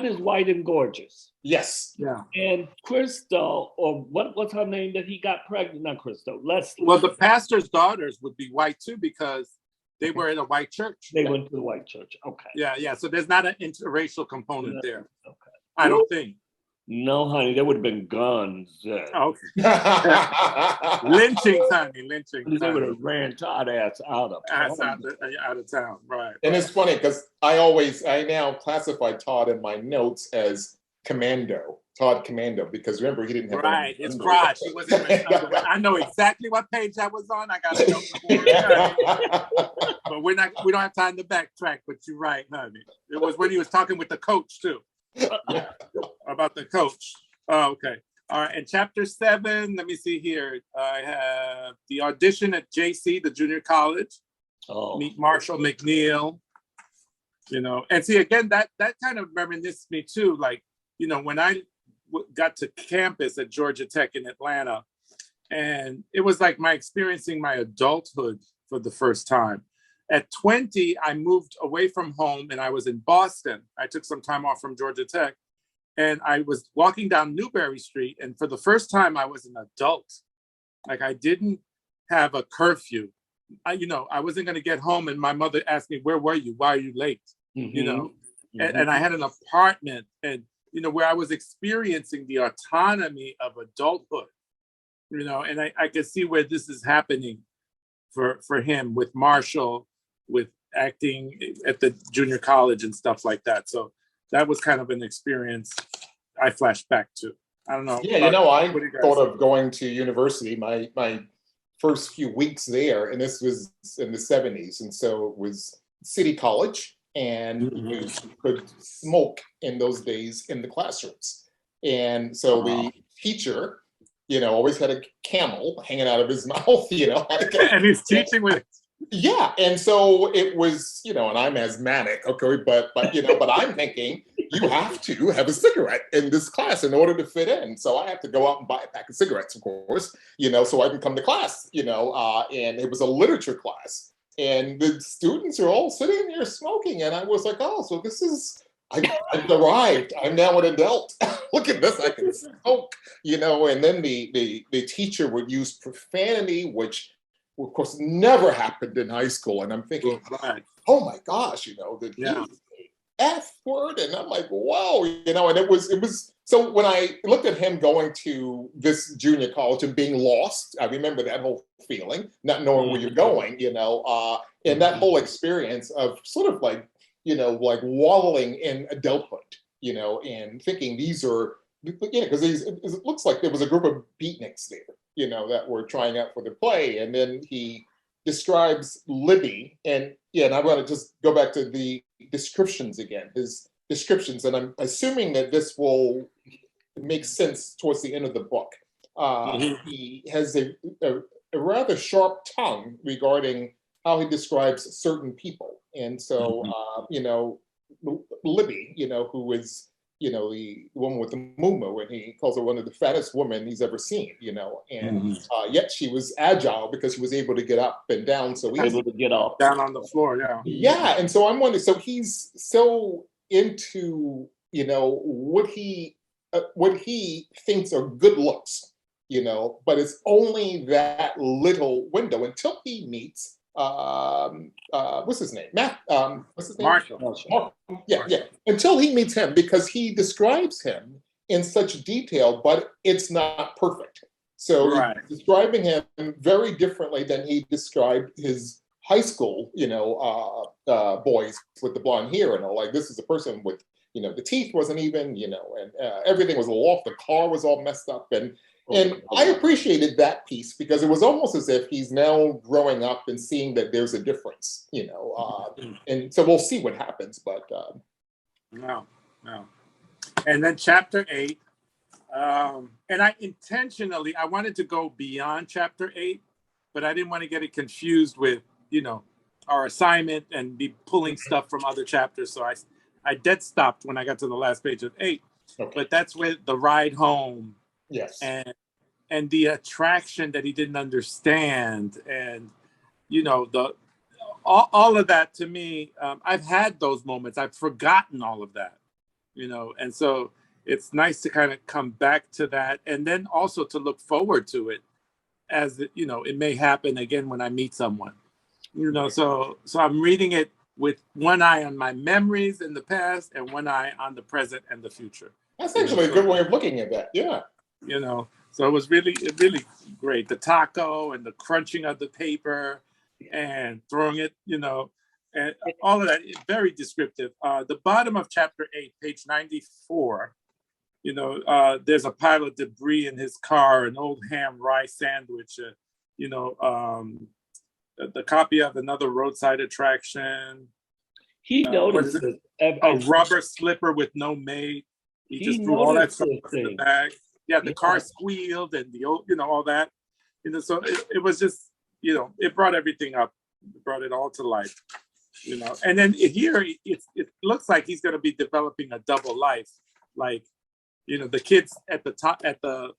B: is white and gorgeous.
C: Yes.
A: Yeah.
B: And Crystal, or what's her name that he got pregnant? Not Crystal, Leslie.
A: Well, the pastor's daughters would be white too because They were in a white church.
B: They went to the white church. Okay.
A: Yeah. So there's not an interracial component
B: No.
A: there.
B: Okay.
A: I don't think.
B: No, honey, there would have been guns.
A: Okay. Lynchings, honey. Lynchings.
B: They would have ran Todd ass out of
A: Out of town, right?
C: And it's funny because I now classify Todd in my notes as Commando, Todd Commando, because remember he didn't have
A: right. His crotch. He wasn't wearing underwear. I know exactly what page that was on. I got a note for it. But we don't have time to backtrack. But you're right, honey. It was when he was talking with the coach too. About the coach. Oh, okay. All right. And chapter 7, let me see here. I have the audition at JC, the junior college. Meet Marshall McNeil. And see, again, that kind of reminisced me too. Like, when I got to campus at Georgia Tech in Atlanta, and it was like experiencing my adulthood for the first time. At 20, I moved away from home and I was in Boston. I took some time off from Georgia Tech and I was walking down Newberry Street. And for the first time, I was an adult. Like I didn't have a curfew. I wasn't going to get home and my mother asked me, where were you? Why are you late? And I had an apartment and, where I was experiencing the autonomy of adulthood, and I could see where this is happening for him with Marshall, with acting at the junior college and stuff like that. So that was kind of an experience I flashed back to. I don't know.
C: Yeah, I thought of going to university my first few weeks there, and this was in the 70s. And so it was City College, and you could smoke in those days in the classrooms. And so the teacher, always had a Camel hanging out of his mouth,
A: and he's teaching with.
C: Yeah, and so it was, and I'm asthmatic, okay, but I'm thinking you have to have a cigarette in this class in order to fit in. So I have to go out and buy a pack of cigarettes, of course, so I can come to class, and it was a literature class, and the students are all sitting there smoking, and I was like, oh, so this is. I've arrived. I'm now an adult. Look at this. I can smoke, and then the teacher would use profanity, which of course never happened in high school. And I'm thinking, oh my gosh, the F word. And I'm like, whoa, and it was, so when I looked at him going to this junior college and being lost, I remember that whole feeling, not knowing where you're going, and that whole experience of sort of like wallowing in adulthood, and thinking these are, because it looks like there was a group of beatniks there, that were trying out for the play. And then he describes Libby, and I want to just go back to the descriptions again, his descriptions, and I'm assuming that this will make sense towards the end of the book. He has a rather sharp tongue regarding how he describes certain people. And so, Libby, who is, the woman with the moo, and he calls her one of the fattest women he's ever seen, and yet she was agile because she was able to get up and down. So he's
B: able to get up
A: down on the floor. Yeah.
C: Yeah. And so I'm wondering, so he's so into, what he thinks are good looks, but it's only that little window until he meets what's his name? What's his name?
A: Marshall.
C: Yeah. Until he meets him, because he describes him in such detail, but it's not perfect. So he's describing him very differently than he described his high school, boys with the blonde hair and all. Like, this is a person with, the teeth wasn't even, and everything was all off. The car was all messed up, and I appreciated that piece because it was almost as if he's now growing up and seeing that there's a difference, and so we'll see what happens. But
A: no. And then chapter 8, and I wanted to go beyond chapter 8, but I didn't want to get it confused with, our assignment and be pulling stuff from other chapters. So I dead stopped when I got to the last page of 8. Okay. But that's where the ride home.
C: Yes.
A: And the attraction that he didn't understand, and all of that to me, I've had those moments. I've forgotten all of that, and so it's nice to kind of come back to that, and then also to look forward to it, as it may happen again when I meet someone. You know, so I'm reading it with one eye on my memories in the past and one eye on the present and the future.
C: That's
A: You know,
C: actually a
A: so-
C: good way of looking at that. Yeah.
A: You know, so it was really great. The taco and the crunching of the paper and throwing it, you know, and all of that, very descriptive. The bottom of chapter 8, page 94, you know, there's a pile of debris in his car, an old ham rice sandwich, you know, the copy of another roadside attraction.
B: He
A: What is
B: noticed
A: it? A rubber slipper with no mate. He just threw all that stuff in the bag. Yeah, the car squealed and the old, you know, all that. You know, so it was just, you know, it brought everything up, it brought it all to life. You know, and then here it looks like he's going to be developing a double life, like, you know, the kids at the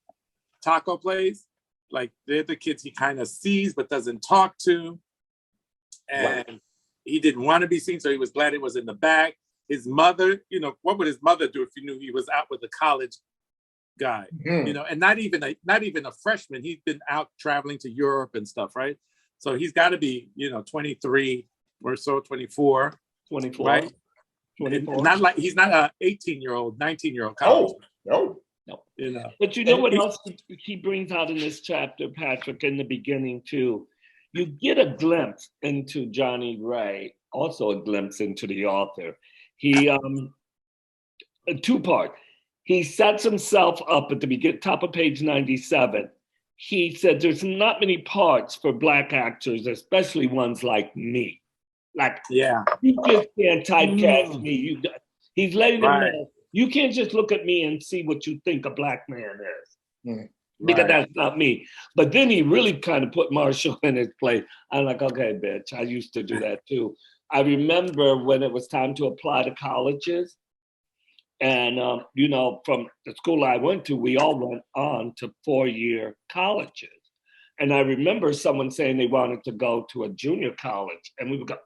A: taco place, like they're the kids he kind of sees but doesn't talk to, and he didn't want to be seen, so he was glad it was in the bag. His mother, you know, what would his mother do if he knew he was out with a college guy? You know, and not even a freshman. He's been out traveling to Europe and stuff, right? So he's got to be, you know, 23 or so, 24, right?
B: 24.
A: Not like he's not a 18-year-old, 19-year-old college.
C: No.
A: You know.
B: But you know what else he brings out in this chapter, Patrick, in the beginning too? You get a glimpse into Johnny Ray, also a glimpse into the author. He, a two-part. He sets himself up at the top of page 97. He said there's not many parts for Black actors, especially ones like me. Like,
A: yeah,
B: you just can't typecast me. He's letting them know, you can't just look at me and see what you think a Black man is. Because that's not me. But then he really kind of put Marshall in his place. I'm like, okay, bitch, I used to do that too. I remember when it was time to apply to colleges, and you know, from the school I went to, we all went on to 4-year colleges. And I remember someone saying they wanted to go to a junior college, and we would go,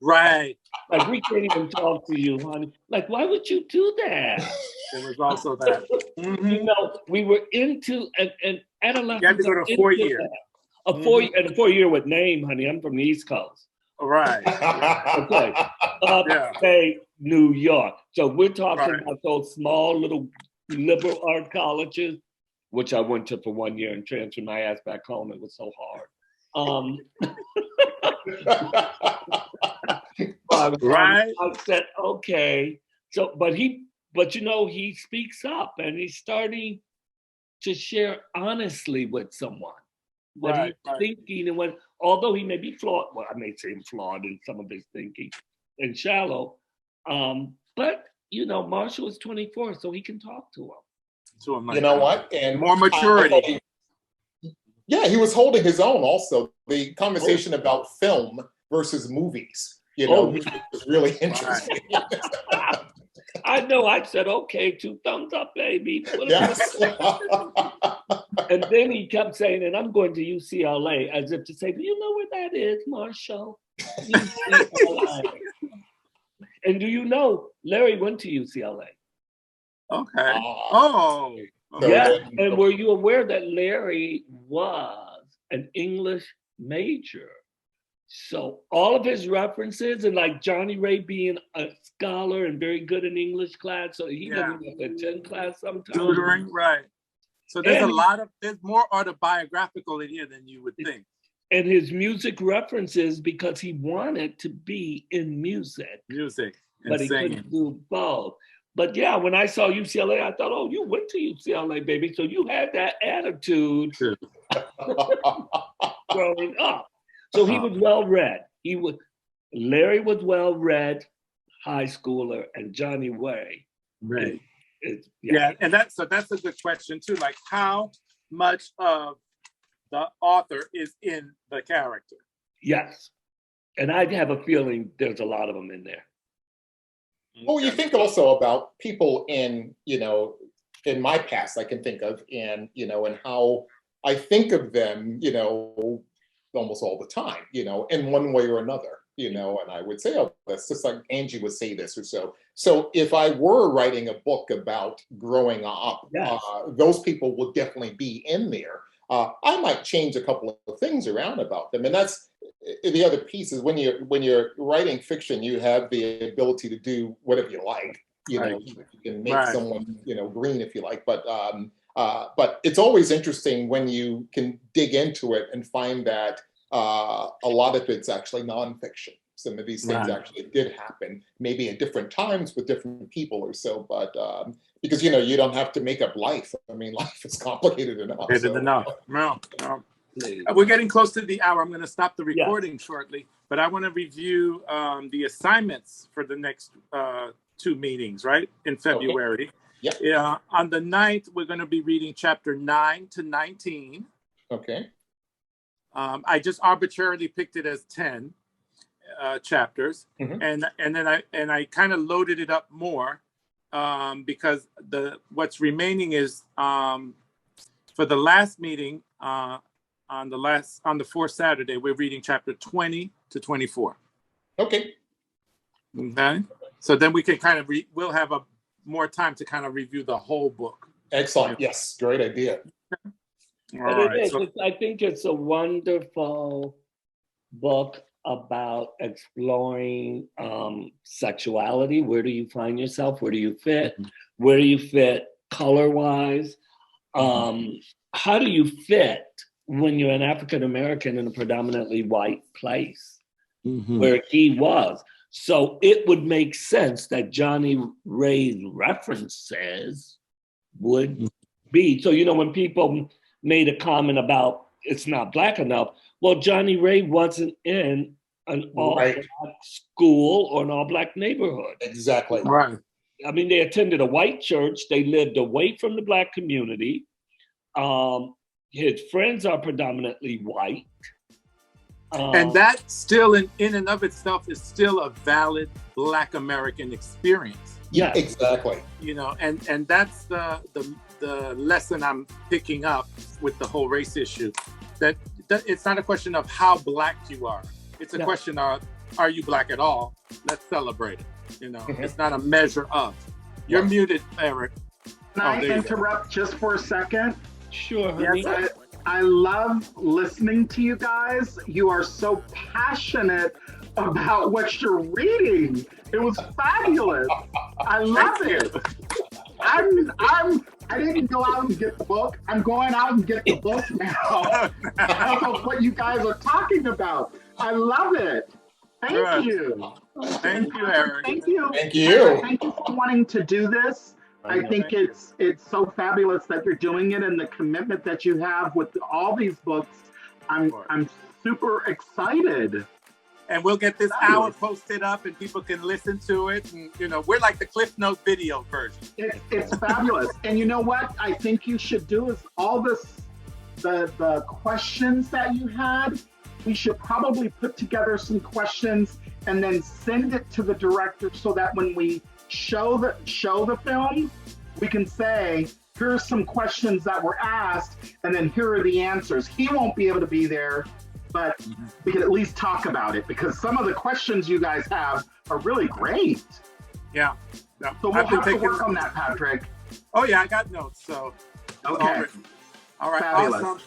A: right.
B: like, we can't even talk to you, honey. Like, why would you do that?
A: There was also that.
B: You know, we were into an adolescent.
A: You had to go to a 4-year.
B: A 4-year with name, honey. I'm from the East Coast.
A: Right.
B: Okay. Upstate New York. So we're talking about those small little liberal art colleges, which I went to for 1 year and transferred my ass back home. It was so hard. I said, okay. So, but you know, he speaks up and he's starting to share honestly with someone what he's thinking, and what, although he may be flawed, well, I may say him flawed in some of his thinking and shallow, but you know, Marshall is 24, so he can talk to him.
C: You know what? And
A: more maturity.
C: Yeah, he was holding his own also. The conversation about film versus movies, you know, which was really interesting.
B: I know, I said, okay, 2 thumbs up, baby.
C: Yes.
B: And then he kept saying, and I'm going to UCLA, as if to say, do you know where that is, Marshall? UCLA. And do you know, Larry went to UCLA.
A: Okay.
B: Yeah, and were you aware that Larry was an English major? So all of his references, and like Johnny Ray being a scholar and very good in English class, so he doesn't get to attend class sometimes.
A: Tutoring, right. So there's there's more autobiographical in here than you would think.
B: And his music references, because he wanted to be in music. But he couldn't do both. But yeah, when I saw UCLA, I thought, oh, you went to UCLA, baby. So you had that attitude growing up. So he was well-read. Larry was well-read, high schooler, and Johnny Way.
A: Right. And that's a good question too. Like, how much of the author is in the character?
B: Yes. And I have a feeling there's a lot of them in there.
C: Well, you think also about people in, you know, in my past I can think of, and, you know, and how I think of them, you know, almost all the time, you know, in one way or another, you know, and I would say, oh, that's just like Angie would say this or so. So if I were writing a book about growing up, those people will definitely be in there. I might change a couple of things around about them. And that's the other piece is when you're writing fiction, you have the ability to do whatever you like. You know, you can make someone, green if you like, but it's always interesting when you can dig into it and find that a lot of it's actually nonfiction. Some of these things actually did happen, maybe at different times with different people or so, but because you don't have to make up life. I mean, life is complicated enough.
A: No. We're getting close to the hour. I'm going to stop the recording shortly, but I want to review the assignments for the next 2 meetings, right, in February.
C: Okay.
A: Yeah. On the 9th, we're going to be reading chapter 9 to 19.
C: Okay.
A: I just arbitrarily picked it as 10 chapters, and then I kind of loaded it up more because what's remaining is for the last meeting on the fourth Saturday, we're reading chapter 20 to 24.
C: Okay.
A: Okay. So then we can kind of we'll have more time to kind of review the whole book.
C: Excellent. Yes. Great idea.
B: I think it's a wonderful book about exploring sexuality. Where do you find yourself? Where do you fit? Where do you fit color-wise? How do you fit when you're an African American in a predominantly white place where he was? So it would make sense that Johnny Ray's references would be. So, when people made a comment about it's not Black enough, well, Johnny Ray wasn't in an all-Black school or an all-Black neighborhood.
C: Exactly.
A: Right.
B: I mean, they attended a white church. They lived away from the Black community. His friends are predominantly white.
A: And that still in and of itself is still a valid Black American experience.
B: Yeah,
C: exactly.
A: And that's the lesson I'm picking up with the whole race issue. That it's not a question of how Black you are. It's a question of, are you Black at all? Let's celebrate it. It's not a measure of. You're muted, Eric.
D: Can I interrupt just for a second?
B: Sure.
D: Yes, I love listening to you guys. You are so passionate about what you're reading. It was fabulous. I love it. I didn't go out and get the book. I'm going out and get the book now. Because of what you guys are talking about. I love it. Thank you.
A: Thank you, Eric.
D: Thank you.
C: Thank you.
D: Thank you for wanting to do this. I think it's so fabulous that you're doing it, and the commitment that you have with all these books. I'm super excited.
A: And we'll get this hour posted up, and people can listen to it. And we're like the Cliff Note video version.
D: It's fabulous. And you know what? I think you should do is all the questions that you had. We should probably put together some questions and then send it to the director so that when we show the film, we can say, here's some questions that were asked, and then here are the answers. He won't be able to be there, but we can at least talk about it, because some of the questions you guys have are really great.
A: Yeah.
D: So we'll have to work on that, Patrick.
A: Oh yeah, I got notes. So
D: okay.
A: all right.
D: Fabulous.
A: Awesome.